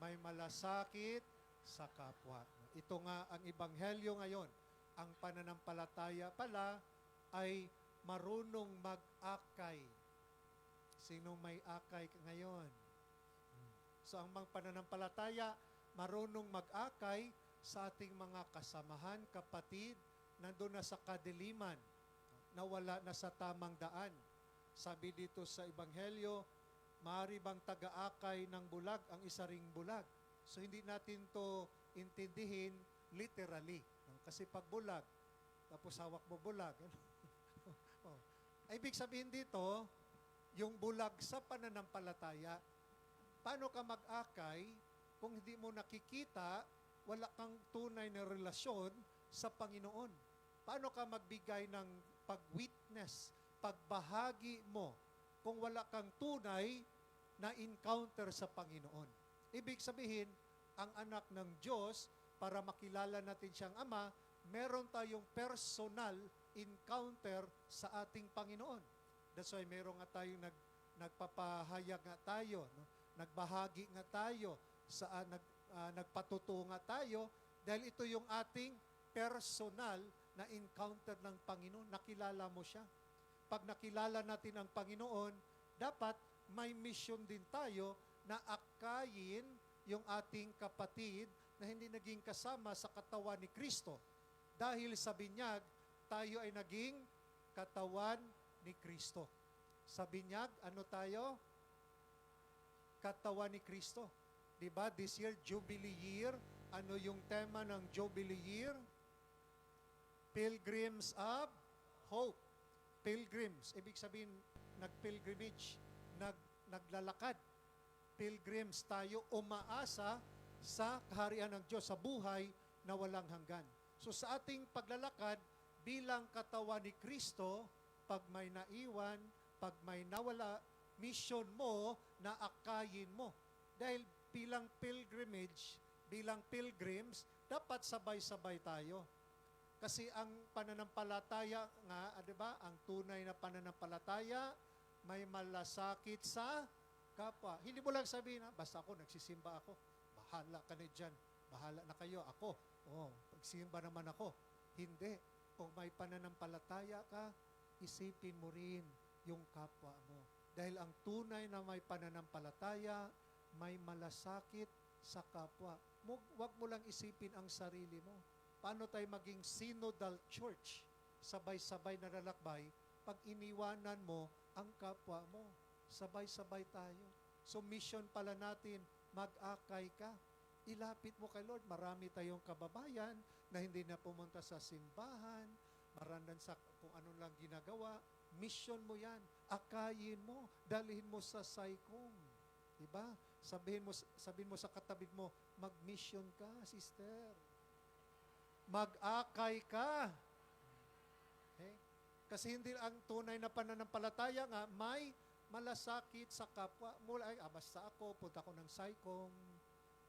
may malasakit sa kapwa. Ito nga ang ebanghelyo ngayon. Ang pananampalataya pala ay marunong mag-akay. Sinong may akay ngayon? So ang mga pananampalataya, marunong mag-akay sa ating mga kasamahan, kapatid, nandun na sa kadiliman, nawala na sa tamang daan. Sabi dito sa Ebanghelyo, maaari bang taga-akay ng bulag ang isa ring bulag? So hindi natin to intindihin literally. Kasi pag bulag, tapos hawak mo bulag. Ibig sabihin dito, yung bulag sa pananampalataya, paano ka mag-akay kung hindi mo nakikita, wala kang tunay na relasyon sa Panginoon? Paano ka magbigay ng pag-witness, pagbahagi mo, kung wala kang tunay na encounter sa Panginoon? Ibig sabihin, ang anak ng Diyos, para makilala natin siyang Ama, meron tayong personal encounter sa ating Panginoon. That's why meron nga tayong nagpapahayag nga tayo, no? Nagbahagi nga tayo, nagpatuto nga tayo, dahil ito yung ating personal na encounter ng Panginoon. Nakilala mo siya. Pag nakilala natin ang Panginoon, dapat may mission din tayo na akayin yung ating kapatid na hindi naging kasama sa katawan ni Kristo. Dahil sa binyag, tayo ay naging katawan ni Kristo. Sa binyag, ano tayo? Katawan ni Kristo. Diba? This year, Jubilee Year. Ano yung tema ng Jubilee Year? Pilgrims of Hope. Pilgrims. Ibig sabihin, nag-pilgrimage. Naglalakad. Pilgrims tayo, umaasa sa kaharian ng Diyos, sa buhay na walang hanggan. So sa ating paglalakad, bilang katawan ni Kristo, pag may naiwan, pag may nawala, mission mo na akayin mo. Dahil bilang pilgrimage, bilang pilgrims, dapat sabay-sabay tayo. Kasi ang pananampalataya nga, di ba, ang tunay na pananampalataya, may malasakit sa kapwa. Hindi mo lang sabihin, basta ako, nagsisimba ako. Bahala ka na dyan. Bahala na kayo. Ako, pagsimba naman ako. Hindi. Kung may pananampalataya ka, isipin mo rin yung kapwa mo. Dahil ang tunay na may pananampalataya, may malasakit sa kapwa. Huwag mo lang isipin ang sarili mo. Paano tayo maging synodal church? Sabay-sabay na lalakbay, pag iniwanan mo ang kapwa mo. Sabay-sabay tayo. So mission pala natin, mag-akay ka. Ilapit mo kay Lord. Marami tayong kababayan na hindi na pumunta sa simbahan, marandan sa kung ano lang ginagawa. Mission mo yan. Akayin mo. Dalhin mo sa Saicong. Diba? Sabihin mo sa katabig mo, mag-mission ka, sister. Mag-akay ka. Okay? Kasi hindi ang tunay na pananampalataya nga, may malasakit sa kapwa. Mula ay, basta ako, punta ko ng Saicong.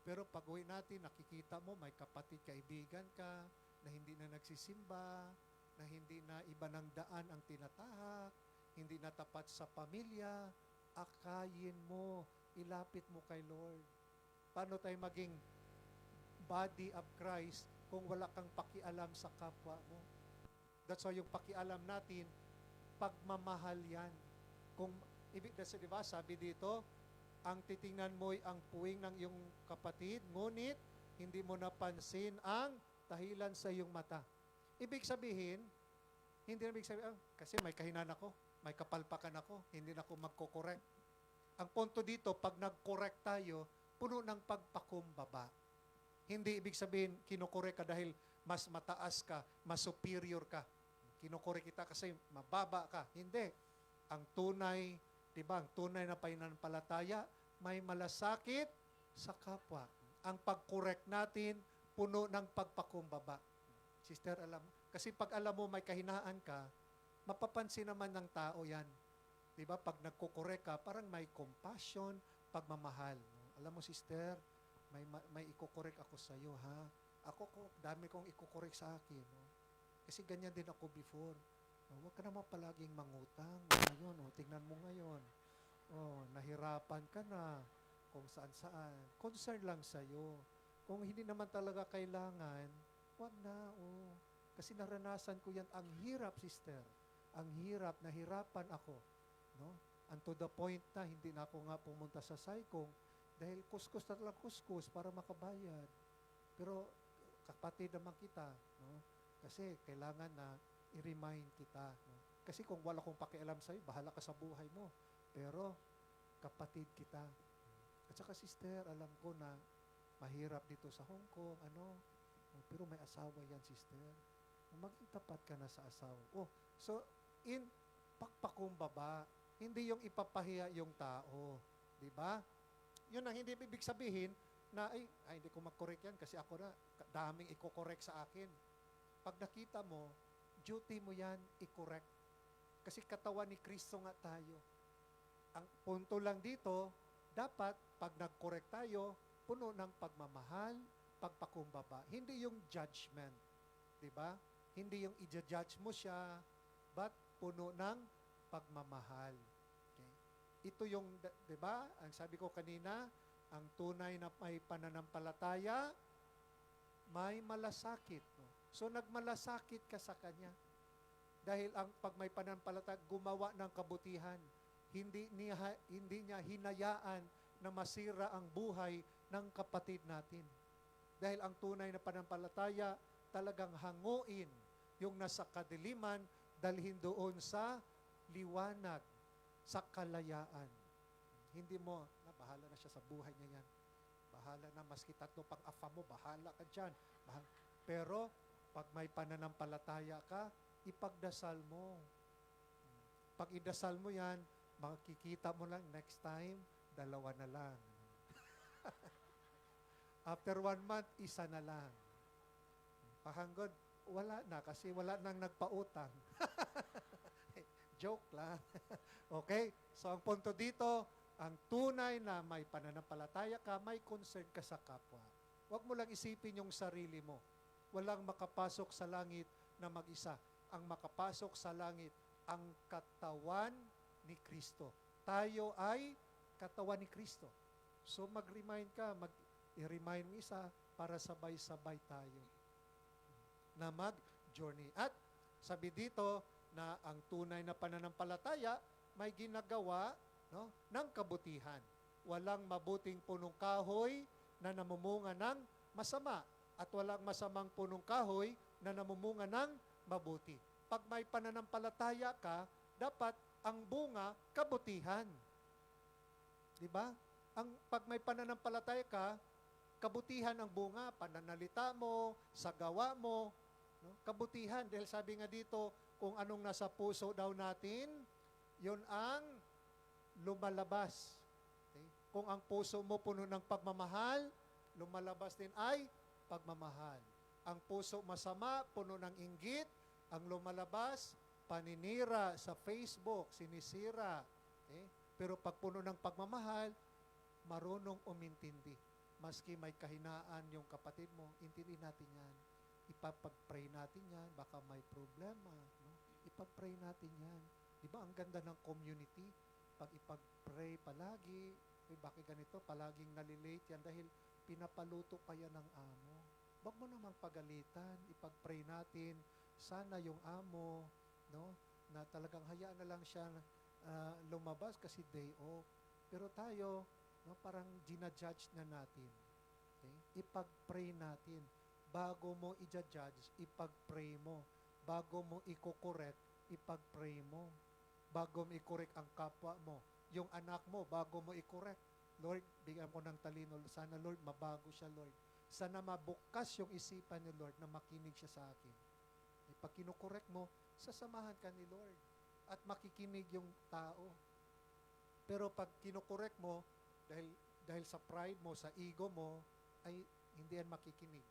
Pero pag uwi natin, nakikita mo, may kapatid, kaibigan ka, na hindi na nagsisimba, na hindi na iba ng daan ang tinatahak, hindi na tapat sa pamilya, akayin mo, ilapit mo kay Lord. Paano tayo maging body of Christ kung wala kang pakialam sa kapwa mo? That's why yung pakialam natin, pagmamahal yan. Kung, di ba, sabi dito, ang titingnan mo'y ang puwing ng iyong kapatid, ngunit hindi mo napansin ang dahilan sa iyong mata. Ibig sabihin, hindi na ibig sabihin, kasi may kahinaan ako, may kapalpakan ako, hindi na ako magko-correct. Ang punto dito, pag nag-correct tayo, puno ng pagpakumbaba. Hindi ibig sabihin, kinokorek ka dahil mas mataas ka, mas superior ka. Kinokorek kita kasi mababa ka. Hindi. Ang tunay, diba, ang tunay na pananampalataya, may malasakit sa kapwa. Ang pag-correct natin, puno ng pagpakumbaba. Sister, kasi pag alam mo may kahinaan ka, mapapansin naman ng tao yan. Diba? Pag nagko-correct ka, parang may compassion, pagmamahal. Alam mo, sister, may iko-correct ako sa iyo, ha? Dami kong iko-correct sa akin. No? Kasi ganyan din ako before. Huwag ka naman palaging mangutang. Ngayon, tingnan mo ngayon. Nahirapan ka na kung saan-saan. Concern lang sa'yo. Kung hindi naman talaga kailangan, wag na, Kasi naranasan ko yan. Ang hirap, sister. Ang hirap, nahirapan ako. No? And to the point na hindi na ako nga pumunta sa Saicong dahil kuskus na lang kuskus para makabayad. Pero kapatid naman kita, no? Kasi kailangan na i-remind kita. No? Kasi kung wala kong pakialam sa'yo, bahala ka sa buhay mo. Pero kapatid kita. At saka sister, alam ko na mahirap dito sa Hong Kong, pero may asawa yan, sister. Maging tapat ka na sa asawa. So in pakpakumbaba, hindi yung ipapahiya yung tao. Di ba? Yun ang hindi ibig sabihin na, hindi ko mag-correct yan kasi ako na, daming i-correct sa akin. Pag nakita mo, duty mo yan i-correct. Kasi katawan ni Kristo nga tayo. Ang punto lang dito, dapat pag nag-correct tayo, puno ng pagmamahal, pagpakumbaba. Hindi yung judgment. Di ba? Hindi yung i-judge mo siya, but puno ng pagmamahal. Okay? Ito yung, di ba? Ang sabi ko kanina, ang tunay na may pananampalataya, may malasakit. No? So, nagmalasakit ka sa Kanya. Dahil pag may pananampalataya, gumawa ng kabutihan. Hindi niya hinayaan na masira ang buhay ng kapatid natin. Dahil ang tunay na pananampalataya, talagang hanguin yung nasa kadiliman, dalhin doon sa liwanag, sa kalayaan. Hindi mo, bahala na siya sa buhay niya yan. Bahala na, maski tatlo pang afa mo, bahala ka dyan. Pero, pag may pananampalataya ka, ipagdasal mo. Pag idasal mo yan, makikita mo lang next time, 2 na lang. After 1 month, 1 na lang. Hanggang wala na kasi wala nang nagpautang. joke lang. Okay? So ang punto dito, ang tunay na may pananampalataya ka, may concern ka sa kapwa. Huwag mo lang isipin yung sarili mo. Walang makapasok sa langit na mag-isa. Ang makapasok sa langit, ang katawan ni Kristo. Tayo ay katawan ni Kristo. So mag-remind ka, i-remind mo isa para sabay-sabay tayo na mag-journey. At sabi dito na ang tunay na pananampalataya may ginagawa, no, ng kabutihan. Walang mabuting punong kahoy na namumunga ng masama at walang masamang punong kahoy na namumunga ng mabuti. Pag may pananampalataya ka, dapat ang bunga kabutihan. Di ba? Pag may pananampalataya ka, kabutihan ang bunga, pananalita mo, sa gawa mo, no? Kabutihan. Dahil sabi nga dito, kung anong nasa puso daw natin, yun ang lumalabas. Okay? Kung ang puso mo puno ng pagmamahal, lumalabas din ay pagmamahal. Ang puso masama, puno ng inggit, ang lumalabas, paninira sa Facebook, sinisira. Okay? Pero pag puno ng pagmamahal, marunong umintindi. Maski may kahinaan yung kapatid mo, intindi natin yan. Ipapag-pray natin yan, baka may problema. No? Ipag-pray natin yan. Di ba ang ganda ng community? Pag ipag-pray palagi, bakit ganito? Palaging nalilate yan dahil pinapaluto pa yan ng amo. Huwag mo namang pagalitan, ipag-pray natin. Sana yung amo, no, na talagang hayaan na lang siya lumabas kasi day off. Pero tayo, no, parang ginajudge na natin. Okay? Ipag-pray natin. Bago mo i-judge, ipag-pray mo. Bago mo i-correct, ipag-pray mo. Bago mo i-correct ang kapwa mo. Yung anak mo, bago mo i-correct. Lord, bigyan mo ng talino. Sana, Lord, mabago siya, Lord. Sana mabukas yung isipan ni Lord na makinig siya sa akin. Pag kinukorek mo, sasamahan ka ni Lord. At makikinig yung tao. Pero pag kinukorek mo, dahil sa pride mo, sa ego mo, ay hindi yan makikinig.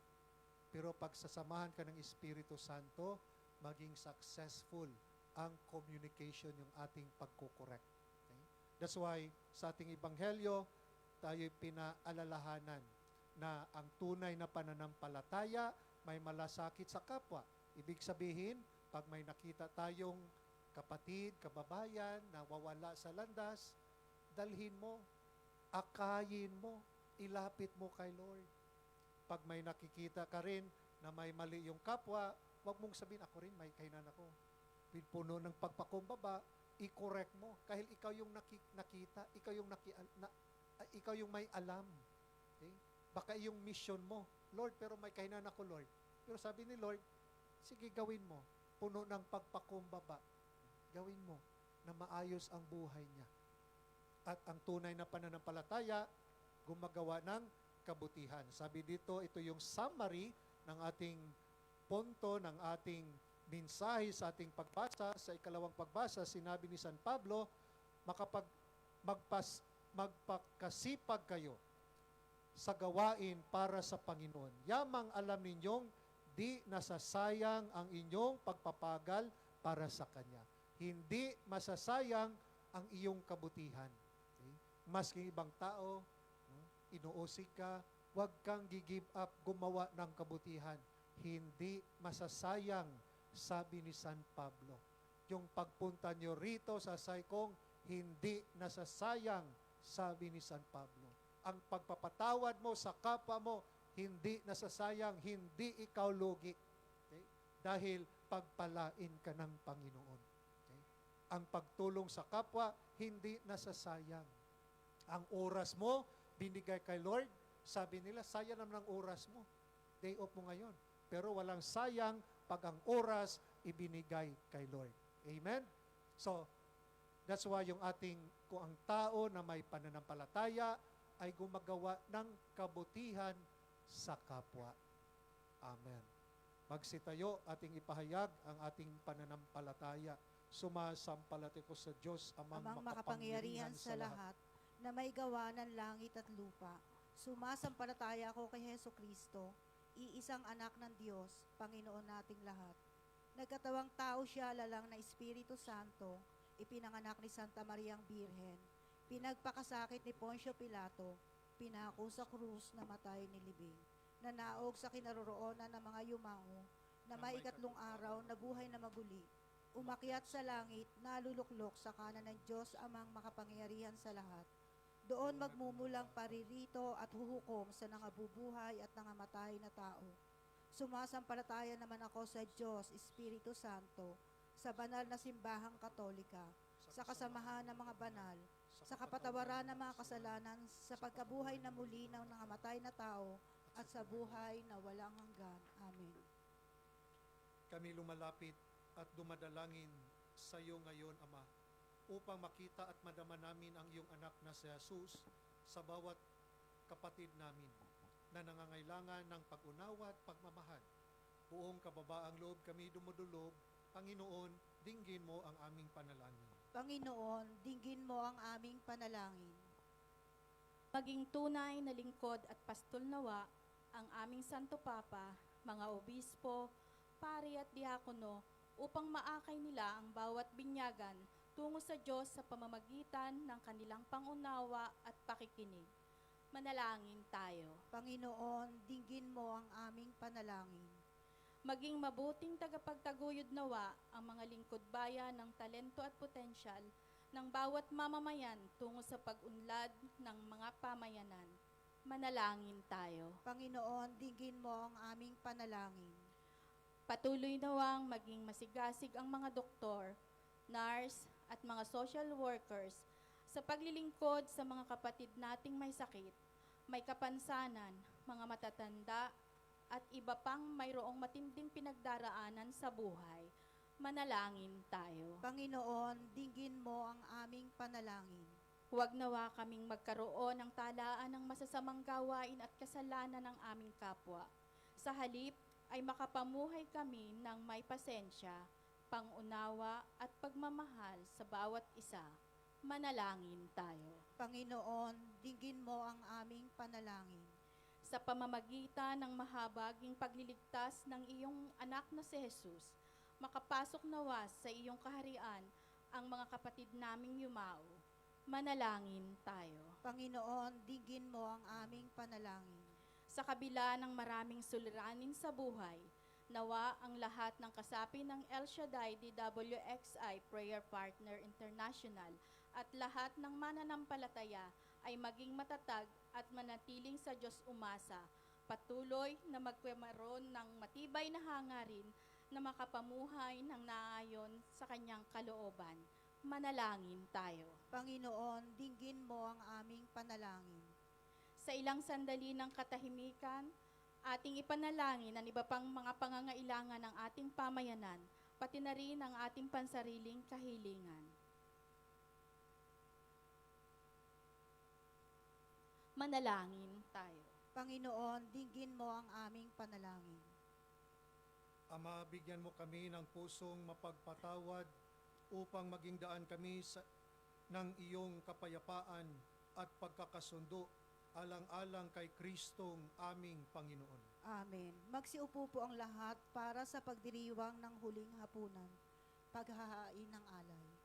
Pero pag sasamahan ka ng Espiritu Santo, maging successful ang communication yung ating pagkukorek. Okay? That's why sa ating Ebanghelyo, tayo'y pinaalalahanan na ang tunay na pananampalataya may malasakit sa kapwa. Ibig sabihin, pag may nakita tayong kapatid, kababayan na wawala sa landas, dalhin mo, akayin mo, ilapit mo kay Lord. Pag may nakikita ka rin na may mali yung kapwa, huwag mong sabihin, ako rin, may kainan ako. Puno ng pagpakumbaba, i-correct mo. Kahit ikaw yung nakita, ikaw yung may alam. Okay? Baka yung mission mo, Lord, pero may kainan ako, Lord. Pero sabi ni Lord, sige, gawin mo. Puno ng pagpakumbaba. Gawin mo na maayos ang buhay niya. At ang tunay na pananampalataya, gumagawa ng kabutihan. Sabi dito, ito yung summary ng ating punto, ng ating mensahe sa ating pagbasa. Sa ikalawang pagbasa, sinabi ni San Pablo, magpakasipag kayo sa gawain para sa Panginoon. Yamang alam ninyong di nasasayang ang inyong pagpapagal para sa Kanya. Hindi masasayang ang iyong kabutihan. Okay? Maski ibang tao, inuusig ka, huwag kang gi-give up gumawa ng kabutihan. Hindi masasayang, sabi ni San Pablo. Yung pagpunta nyo rito sa Saikong, hindi nasasayang, sabi ni San Pablo. Ang pagpapatawad mo sa kapwa mo, hindi nasasayang, hindi ikaw lugi. Okay? Dahil pagpalain ka ng Panginoon. Okay? Ang pagtulong sa kapwa, hindi nasasayang. Ang oras mo, binigay kay Lord, sabi nila, sayang naman ang oras mo. Day off mo ngayon. Pero walang sayang pag ang oras ibinigay kay Lord. Amen? So, that's why kung ang tao na may pananampalataya ay gumagawa ng kabutihan sa kapwa. Amen. Magsitayo, ating ipahayag ang ating pananampalataya. Sumasampalataya ko sa Diyos, Amang makapangyarihan sa lahat, na may gawa ng langit at lupa. Sumasampalataya ako kay Heso Kristo, iisang anak ng Diyos, Panginoon nating lahat. Nagkatawang tao siya lalang na Espiritu Santo, ipinanganak ni Santa Mariang Birhen, pinagpakasakit ni Poncio Pilato, pinako sa krus na matay ni libing, nanaog sa kinaroroonan ng mga yumao, na may ikatlong araw nabuhay na maguli, umakyat sa langit, naluluklok sa kanan ng Diyos amang makapangyarihan sa lahat. Doon magmumulang paririto at huhukom sa nangabubuhay at nangamatay na tao. Sumasampalataya naman ako sa Diyos, Espiritu Santo, sa banal na simbahang katolika, sa kasamahan ng mga banal, sa kapatawaran ng mga kasalanan, sa pagkabuhay na muli ng nangamatay na tao, at sa buhay na walang hanggan. Amen. Kami lumalapit at dumadalangin sa iyo ngayon, Ama, upang makita at madama namin ang iyong anak na si Jesus sa bawat kapatid namin na nangangailangan ng pag-unawa at pagmamahal. Buong kababaang loob kami dumudulog. Panginoon, dinggin mo ang aming panalangin. Panginoon, dinggin mo ang aming panalangin. Maging tunay na lingkod at pastol nawa ang aming Santo Papa, mga obispo, pari at diakono, upang maakay nila ang bawat binyagan tungo sa Diyos sa pamamagitan ng kanilang pangunawa at pakikinig. Manalangin tayo. Panginoon, dinggin mo ang aming panalangin. Maging mabuting tagapagtaguyod nawa ang mga lingkod bayan ng talento at potensyal ng bawat mamamayan tungo sa pag-unlad ng mga pamayanan. Manalangin tayo. Panginoon, dinggin mo ang aming panalangin. Patuloy nawang maging masigasig ang mga doktor, nurse, at mga social workers sa paglilingkod sa mga kapatid nating may sakit, may kapansanan, mga matatanda, at iba pang mayroong matinding pinagdaraanan sa buhay. Manalangin tayo. Panginoon, dinggin mo ang aming panalangin. Huwag nawa kaming magkaroon ng talaan ng masasamang gawain at kasalanan ng aming kapwa. Sa halip ay makapamuhay kami ng may pasensya, pangunawa at pagmamahal sa bawat isa. Manalangin tayo. Panginoon, dinggin mo ang aming panalangin. Sa pamamagitan ng mahabaging pagliligtas ng iyong anak na si Jesus, makapasok nawa sa iyong kaharian ang mga kapatid naming yumao. Manalangin tayo. Panginoon, dinggin mo ang aming panalangin. Sa kabila ng maraming suliranin sa buhay, nawa ang lahat ng kasapi ng El Shaddai DWXI Prayer Partner International at lahat ng mananampalataya ay maging matatag at manatiling sa Diyos umasa, patuloy na magkamaroon ng matibay na hangarin na makapamuhay ng naayon sa kanyang kalooban. Manalangin tayo. Panginoon, dinggin mo ang aming panalangin. Sa ilang sandali ng katahimikan, ating ipanalangin ang iba pang mga pangangailangan ng ating pamayanan, pati na rin ang ating pansariling kahilingan. Manalangin tayo. Panginoon, dinggin mo ang aming panalangin. Ama, bigyan mo kami ng pusong mapagpatawad upang maging daan kami ng iyong kapayapaan at pagkakasundo alang-alang kay Kristong aming Panginoon. Amen. Magsiupo po ang lahat para sa pagdiriwang ng huling hapunan, paghahain ng alay.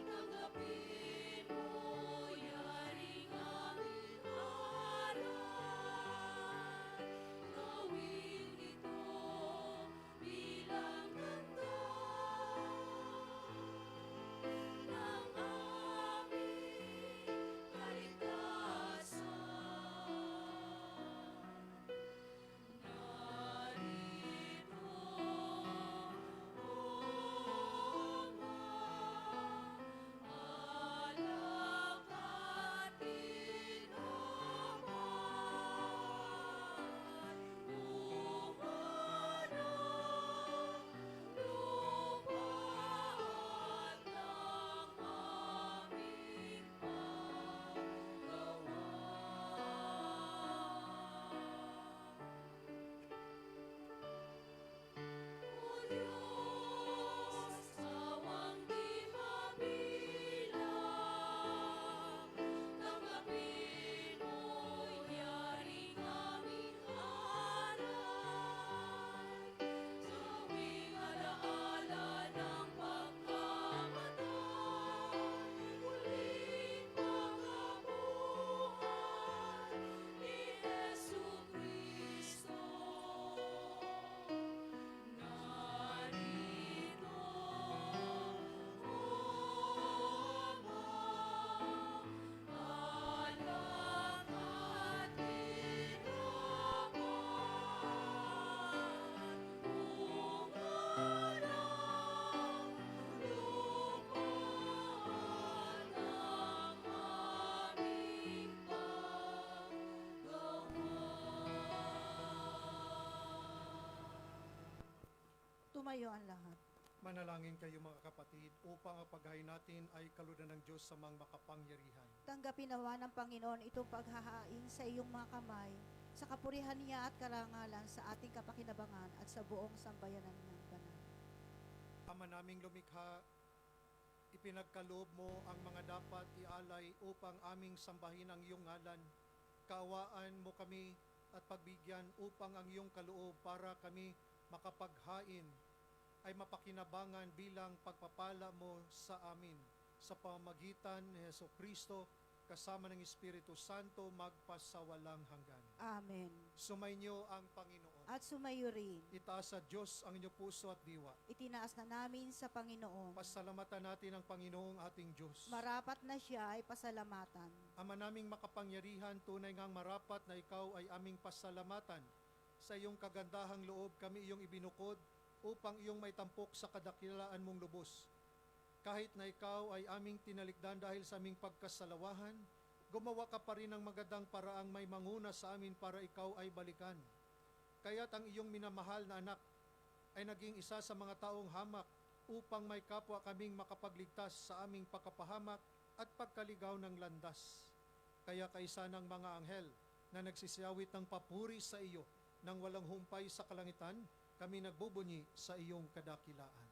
Tanggapin mo yaring aming araw. Tumayo ang lahat. Manalangin kayo mga kapatid upang ang paghahain natin ay kalooban ng Diyos sa mga makapangyarihan. Tanggapin nawa ng Panginoon itong paghahain sa iyong mga kamay, sa kapurihan niya at karangalan sa ating kapakinabangan at sa buong sambayanan ng banal. Ama naming lumikha, ipinagkaloob mo ang mga dapat ialay upang aming sambahin ang iyong ngalan. Kaawaan mo kami at pagbigyan upang ang iyong kaloob para kami makapaghain ay mapakinabangan bilang pagpapala mo sa amin. Sa pamamagitan ni Jesucristo, kasama ng Espiritu Santo, magpasawalang hanggan. Amen. Sumainyo ang Panginoon. At sumayo rin. Itaas sa Diyos ang inyong puso at diwa. Itinaas na namin sa Panginoon. Pasalamatan natin ang Panginoong ating Diyos. Marapat na siya ay pasalamatan. Ama naming makapangyarihan, tunay ngang marapat na ikaw ay aming pasalamatan. Sa iyong kagandahang loob kami iyong ibinukod upang iyong may tampok sa kadakilaan mong lubos. Kahit na ikaw ay aming tinalikdan dahil sa aming pagkasalawahan, gumawa ka pa rin ng magandang paraang may manguna sa amin para ikaw ay balikan. Kaya't ang iyong minamahal na anak ay naging isa sa mga taong hamak upang may kapwa kaming makapagligtas sa aming pagkapahamak at pagkaligaw ng landas. Kaya kaisa ng mga anghel na nagsisiyawit ng papuri sa iyo nang walang humpay sa kalangitan, kami nagbubunyi sa iyong kadakilaan.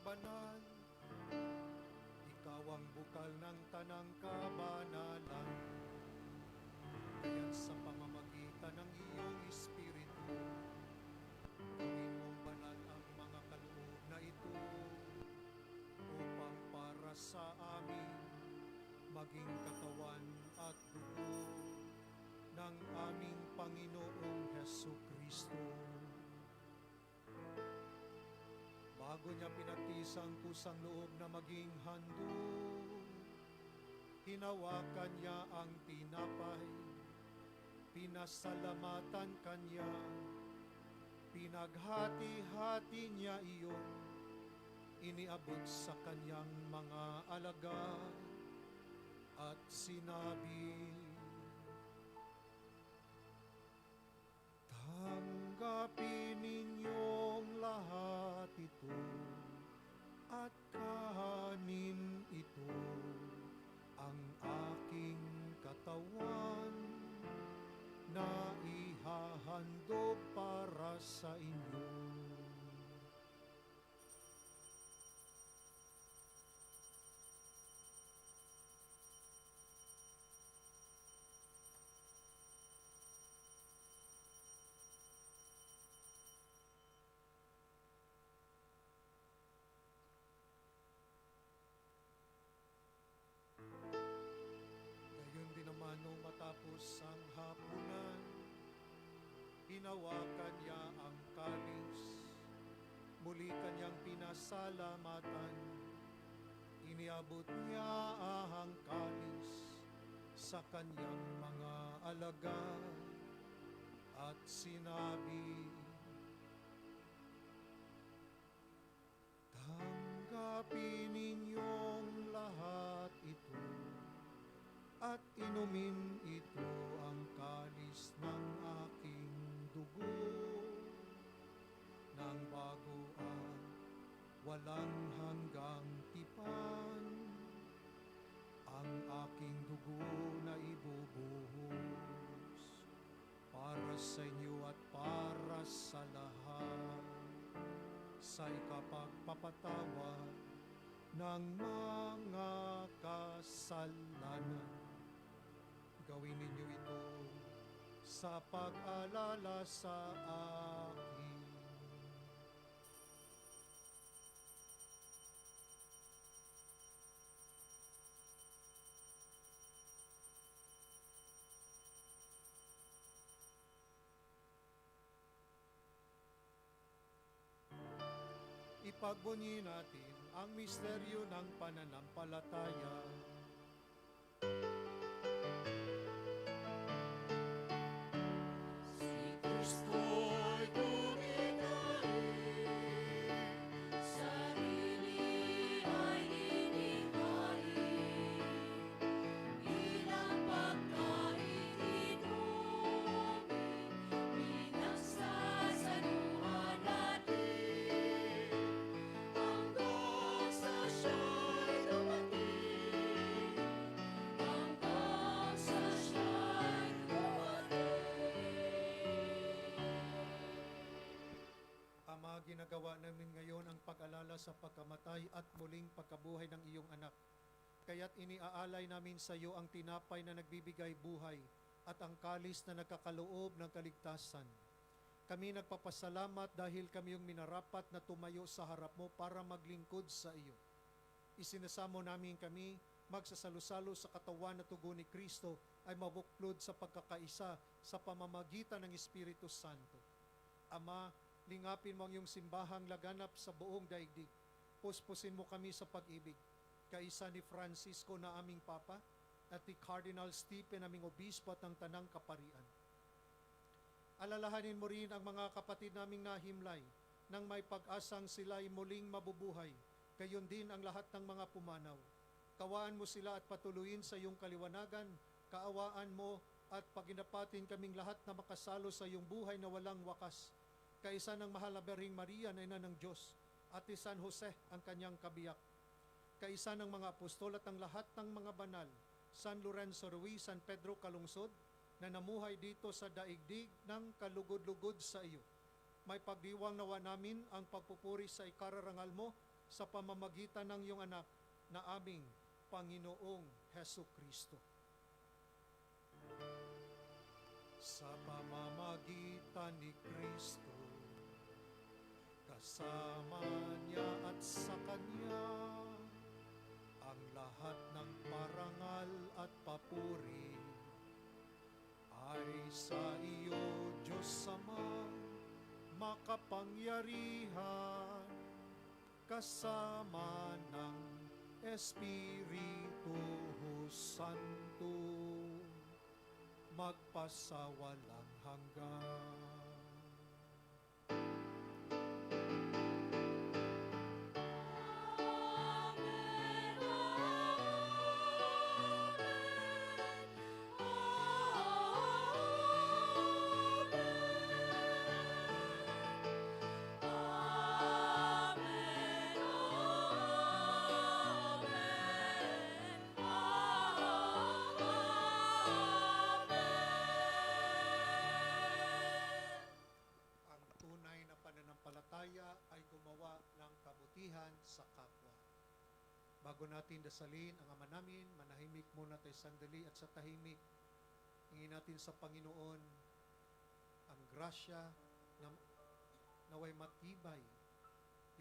Banal, ikaw ang bukal ng tanang kabanalan. Kaya't sa pamamagitan ng iyong Espiritu, gawin mong banal ang mga kaloob na ito upang para sa amin maging katawan at dugo ng aming Panginoong Hesukristo. Bago niya pinagtisang kusang loob na maging handog, hinawakan niya ang tinapay, pinasalamatan kanya, pinaghati-hati niya iyon, iniabot sa kanyang mga alagad at sinabi, tanggapin ninyong lahat ito at kahanin ito, ang aking katawan na ihahandog para sa inyo. Matapos ang hapunan, hinawakan niya ang kalis, muli kanyang pinasalamatan, iniabot niya ang kalis sa kanyang mga alagad at sinabi, tanggapin ninyong lahat ito at inumin ito ang kalis ng aking dugo ng bagoan, walang hanggang tipan. sa ikapagpapatawad ng mga kasalanan. Gawin ninyo ito sa pag-alala sa akin. Ipagbunyi natin ang misteryo ng pananampalataya. Ama, ginagawa namin ngayon ang pag-alala sa pagkamatay at muling pagkabuhay ng iyong anak. Kaya't iniaalay namin sa iyo ang tinapay na nagbibigay buhay at ang kalis na nagkakaloob ng kaligtasan. Kami nagpapasalamat dahil kami yung minarapat na tumayo sa harap mo para maglingkod sa iyo. Isinasamo namin kami magsasalo-salo sa katawan na tugon ni Kristo ay mabuklod sa pagkakaisa sa pamamagitan ng Espiritu Santo. Ama, lingapin mo ang iyong simbahang laganap sa buong daigdig. Puspusin mo kami sa pag-ibig. Kaisa ni Francisco na aming Papa at ni Cardinal Stephen aming Obispo at ng Tanang Kaparian. Alalahanin mo rin ang mga kapatid naming nahimlay nang may pag-asang sila'y muling mabubuhay. Gayon din ang lahat ng mga pumanaw. Kawaan mo sila at patuloyin sa iyong kaliwanagan. Kaawaan mo at paginapatin kaming lahat na makasalo sa iyong buhay na walang wakas. Kaisa ng mahal na Birheng Maria na ina ng Diyos at ni San Jose ang kanyang kabiyak. Kaisa ng mga apostol at ang lahat ng mga banal, San Lorenzo Ruiz, San Pedro Calungsod, na namuhay dito sa daigdig ng kalugod-lugod sa iyo. May pagdiwang nawa namin ang pagpupuri sa ikararangal mo sa pamamagitan ng iyong anak na aming Panginoong Hesu Kristo. Sa pamamagitan ni Kristo, kasama niya at sa Kanya, ang lahat ng parangal at papuri ay sa iyo, Diyos Ama, makapangyarihan, kasama ng Espiritu Santo, magpasawalang hanggan. Ay gumawa ng kabutihan sa kapwa. Bago natin dasalin ang Ama namin, manahimik muna tayo sandali at sa tahimik, hingin natin sa Panginoon ang grasya na naway matibay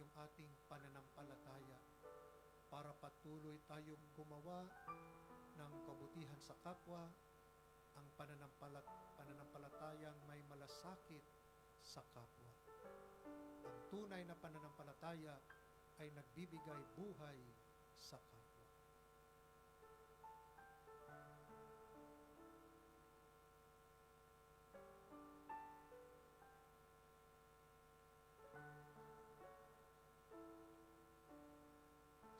yung ating pananampalataya para patuloy tayong gumawa ng kabutihan sa kapwa, ang pananampalatayang may malasakit sa kapwa. Ang tunay na pananampalataya ay nagbibigay buhay sa kapwa.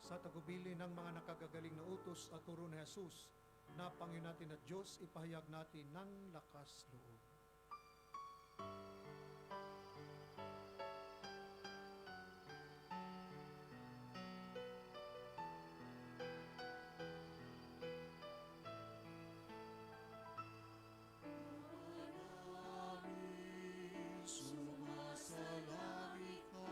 Sa tagubili ng mga nakagagaling na utos at turo ni Jesus, na Panginoon natin at Diyos, ipahayag natin ng lakas loob. Sumasalangit ka,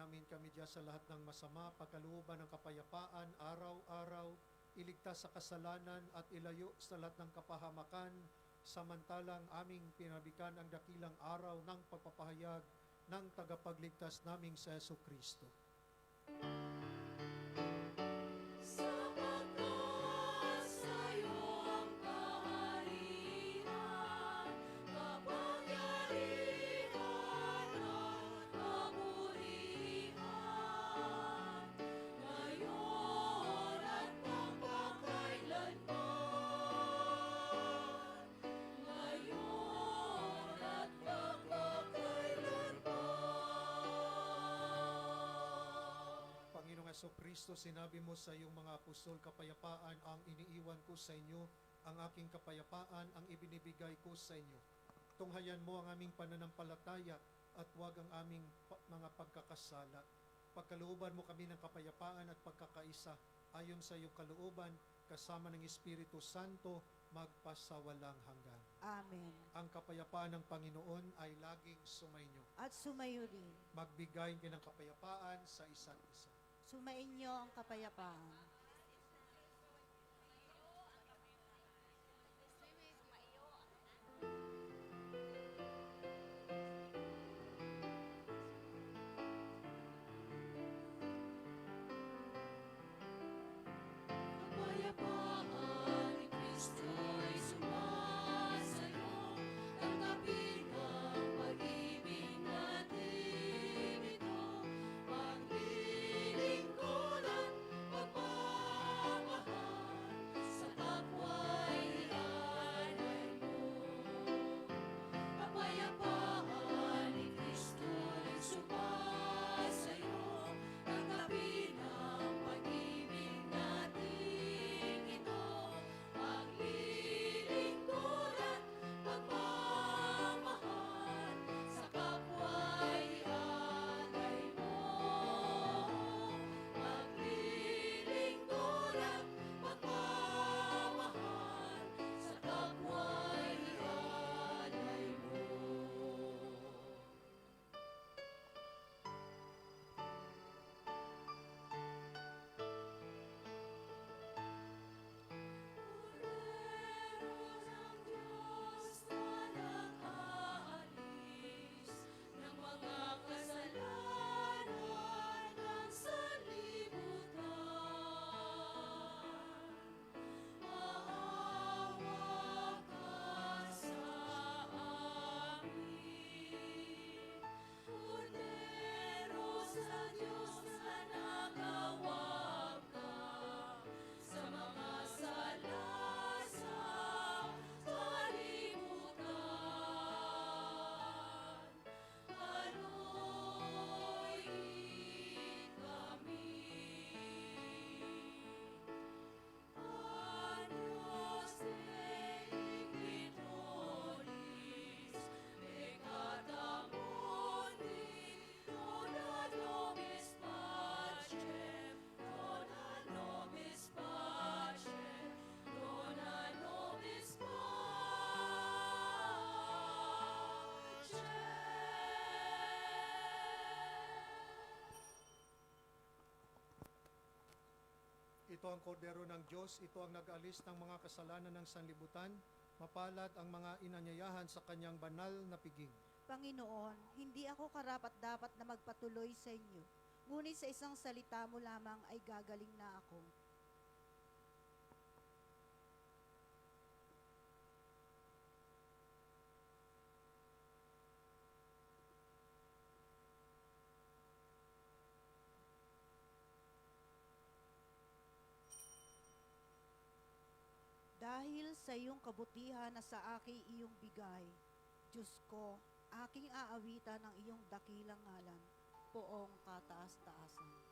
namin kami diya sa lahat ng masama, pagkalooban ng kapayapaan, araw-araw, iligtas sa kasalanan at ilayo sa lahat ng kapahamakan, samantalang aming pinabikan ang dakilang araw ng pagpapahayag ng tagapagligtas naming sa Yesu Kristo. Hesus Kristo, sinabi mo sa iyong mga apostol, kapayapaan ang iniiwan ko sa inyo, ang aking kapayapaan ang ibinibigay ko sa inyo. Tunghayan mo ang aming pananampalataya at huwag ang aming mga pagkakasala. Pagkalooban mo kami ng kapayapaan at pagkakaisa ayon sa iyong kalooban, kasama ng Espiritu Santo, magpasawalang hanggan. Amen. Ang kapayapaan ng Panginoon ay laging sumainyo. At sumayo rin. Magbigay kayo ng kapayapaan sa isa't isa. Sumainyo ang kapayapaan. Ito ang kordero ng Diyos, ito ang nag-alis ng mga kasalanan ng sanlibutan, mapalad ang mga inanyayahan sa kanyang banal na piging. Panginoon, hindi ako karapat-dapat na magpatuloy sa inyo, ngunit sa isang salita mo lamang ay gagaling na ako. Dahil sa iyong kabutihan na sa aking iyong bigay, Diyos ko, aking aawitan ang iyong dakilang ngalan, poong kataas-taasan.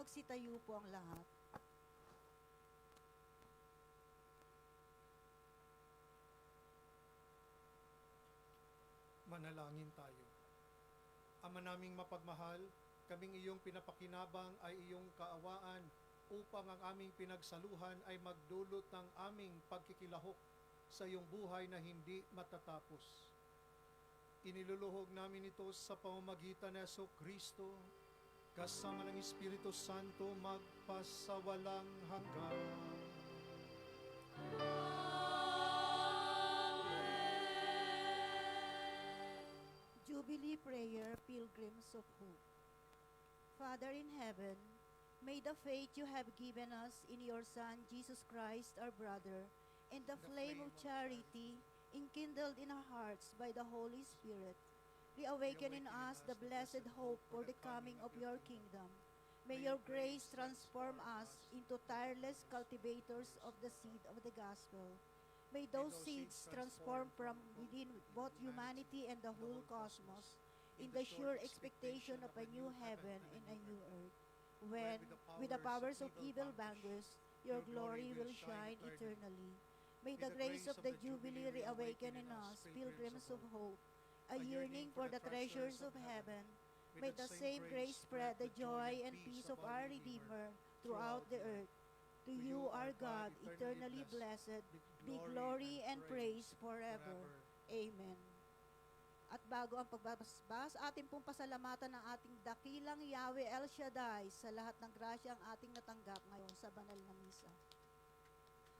Magsitayo po ang lahat. Manalangin tayo. Ama naming mapagmahal, kaming iyong pinapakinabang ay iyong kaawaan upang ang aming pinagsaluhan ay magdulot ng aming pagkikilahok sa iyong buhay na hindi matatapos. Iniluluhog namin ito sa pamamagitan ni Jesucristo, kasama ng Espiritu Santo magpasawalang hanggan. Jubilee Prayer, Pilgrims of Hope. Father in heaven, may the faith you have given us in your Son, Jesus Christ, our brother, and the flame of charity enkindled in our hearts by the Holy Spirit, reawaken in us the blessed hope for the coming of your kingdom. May your grace transform us into tireless cultivators of the seed of the gospel. May those seeds transform from within both humanity and the whole cosmos in the sure expectation of a new heaven and a new earth, when, with the powers of evil vanquished, your glory will shine eternally. May the grace of the Jubilee reawaken in us, pilgrims of hope, a yearning for the treasures of heaven. May the same grace spread the joy and peace of our Redeemer throughout the earth. To you, our God, eternally blessed, be glory and praise forever. Amen. At bago ang pagbabasbas, atin pong pasalamatan ng ating dakilang Yahweh El Shaddai sa lahat ng grasya ang ating natanggap ngayon sa banal na misa.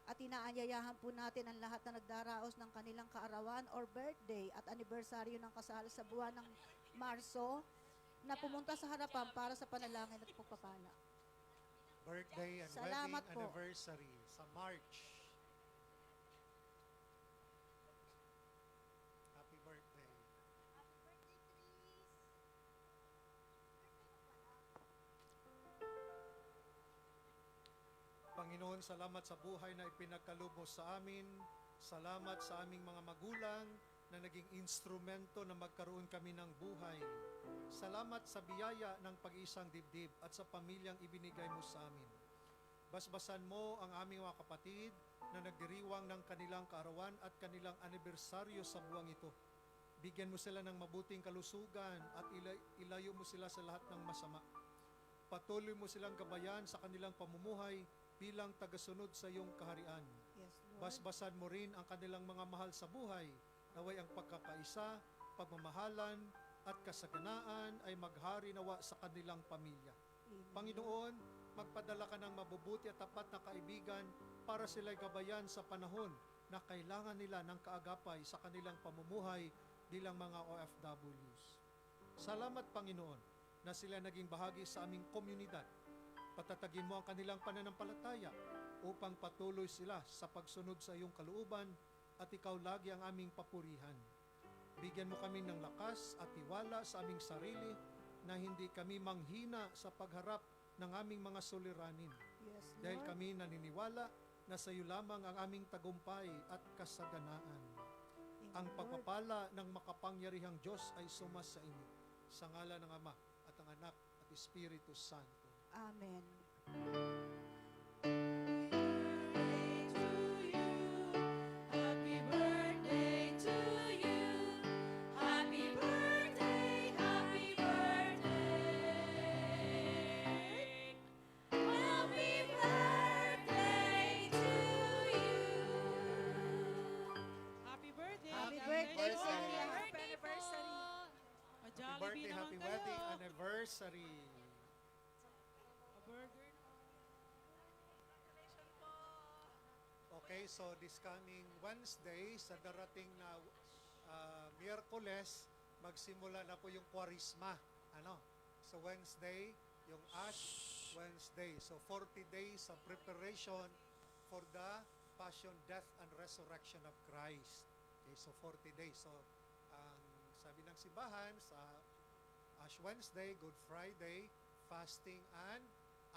At inaanyayahan po natin ang lahat na nagdaraos ng kanilang kaarawan or birthday at anibersaryo ng kasal sa buwan ng Marso na pumunta sa harapan para sa panalangin at pagpapala. Birthday and Salamat wedding po. anniversary sa March. Happy birthday. Panginoon, salamat sa buhay na ipinagkaloob mo sa amin. Salamat sa aming mga magulang na naging instrumento na magkaroon kami ng buhay. Salamat sa biyaya ng pag-iisang dibdib at sa pamilyang ibinigay mo sa amin. Basbasan mo ang aming mga kapatid na nagdiriwang ng kanilang kaarawan at kanilang anibersaryo sa buwang ito. Bigyan mo sila ng mabuting kalusugan at ilayo mo sila sa lahat ng masama. Patuloy mo silang gabayan sa kanilang pamumuhay bilang tagasunod sa iyong kaharian. Yes, Lord. Basbasan mo rin ang kanilang mga mahal sa buhay. Naway ang pagkakaisa, pagmamahalan, at kasaganaan ay maghari nawa sa kanilang pamilya. Amen. Panginoon, magpadala ka ng mabubuti at tapat na kaibigan para sila'y gabayan sa panahon na kailangan nila ng kaagapay sa kanilang pamumuhay bilang mga OFWs. Salamat, Panginoon, na sila naging bahagi sa aming komunidad. Patatagin mo ang kanilang pananampalataya upang patuloy sila sa pagsunod sa iyong kalooban at ikaw lagi ang aming papurihan. Bigyan mo kami ng lakas at tiwala sa aming sarili na hindi kami manghina sa pagharap ng aming mga suliranin. Yes, Lord. Dahil kami naniniwala na sa iyo lamang ang aming tagumpay at kasaganaan. Thank Ang you, Lord. pagpapala ng makapangyarihang Diyos ay sumas sa inyo. Sa ngalan ng Ama at ang Anak at Espiritu Santo. Amen. Happy birthday to you. Happy birthday, happy birthday. Happy birthday to you. Happy birthday! Happy birthday po. Happy anniversary. Happy birthday, happy wedding anniversary. Okay, so this coming Wednesday, sa darating na Miyerkules, magsimula na po yung Kwarisma. Ano? So Wednesday, yung Ash Wednesday. So 40 days of preparation for the Passion, Death, and Resurrection of Christ. Okay, so 40 days. So, ang sabi ng simbahan sa Ash Wednesday, Good Friday, fasting and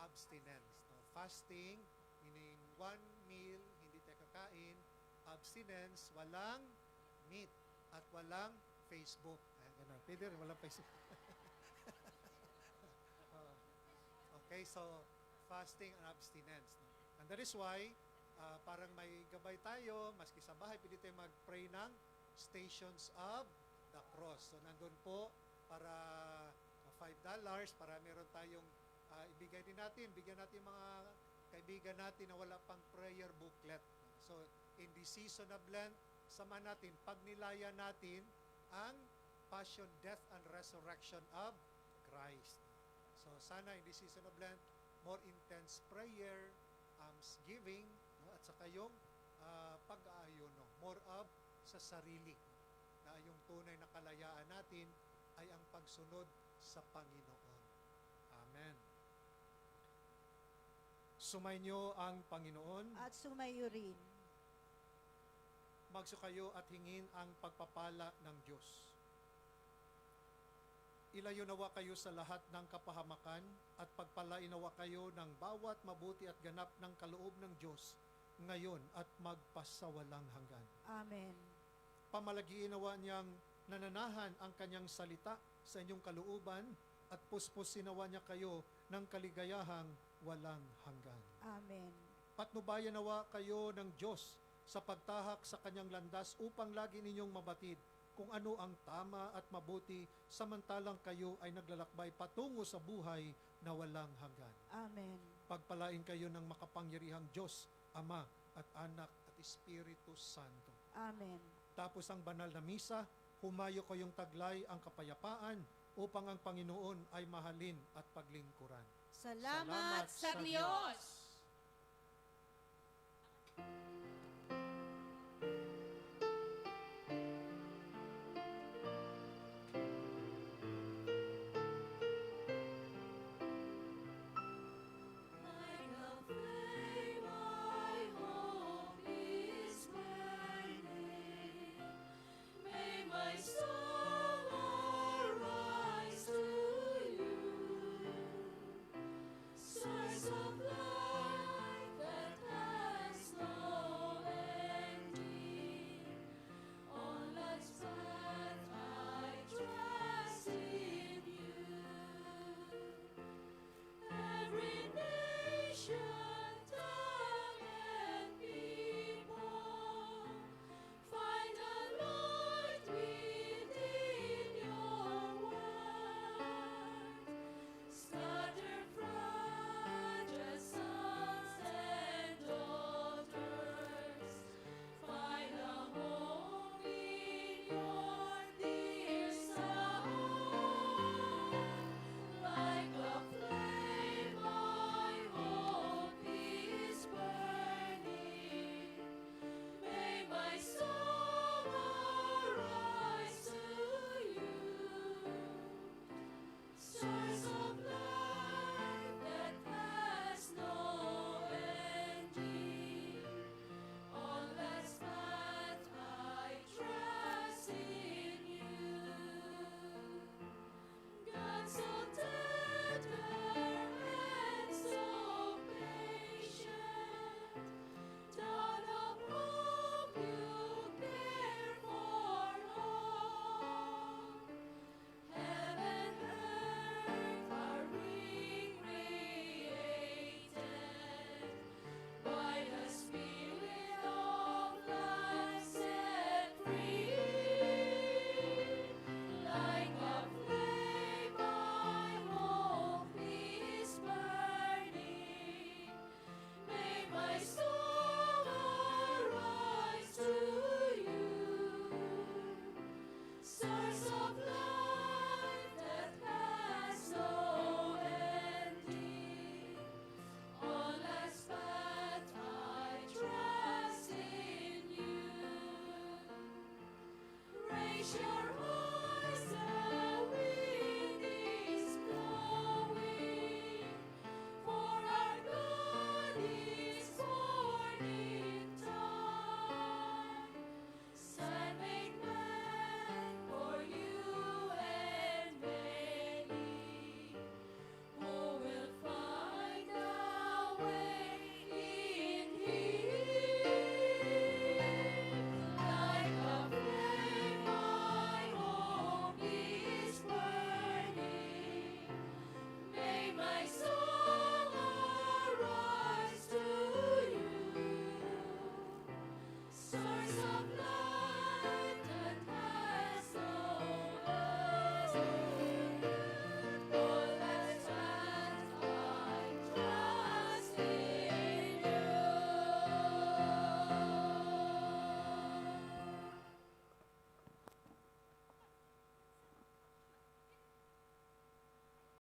abstinence. No? Fasting, meaning one meal, hindi tayo kakain. Abstinence, walang meat at walang Facebook. Ayan, ganun. Pwede rin, walang Facebook. Okay, so fasting and abstinence. No? And that is why, parang may gabay tayo, maski sa bahay, pwede tayo mag-pray ng Stations of the Cross. So nandun po para $5 para meron tayong ibigay din natin, bigyan natin mga kaibigan natin na wala pang prayer booklet. So in the season of Lent, samahan natin, pagnilaya natin ang passion, death, and resurrection of Christ. So sana in the season of Lent, more intense prayer, almsgiving, no? At saka yung pag-aayuno, more of sa sarili, na yung tunay na kalayaan natin ay ang pagsunod sa Panginoon. Amen. Sumainyo ang Panginoon. At sumayo rin. Magsukayo at hingin ang pagpapala ng Diyos. Ilayo nawa kayo sa lahat ng kapahamakan at pagpalain nawa kayo ng bawat mabuti at ganap ng kaloob ng Diyos ngayon at magpasawalang hanggan. Amen. Pamalagiin nawa niyang nananahan ang kanyang salita sa inyong kalooban at puspusin nawa niya kayo ng kaligayahang walang hanggan. Amen. Patnubayan nawa kayo ng Diyos sa pagtahak sa kanyang landas upang lagi ninyong mabatid kung ano ang tama at mabuti samantalang kayo ay naglalakbay patungo sa buhay na walang hanggan. Amen. Pagpalain kayo ng makapangyarihang Diyos, Ama at Anak at Espiritu Santo. Amen. Tapos ang banal na misa, humayo kayong taglay ang kapayapaan upang ang Panginoon ay mahalin at paglingkuran. Salamat sa Diyos.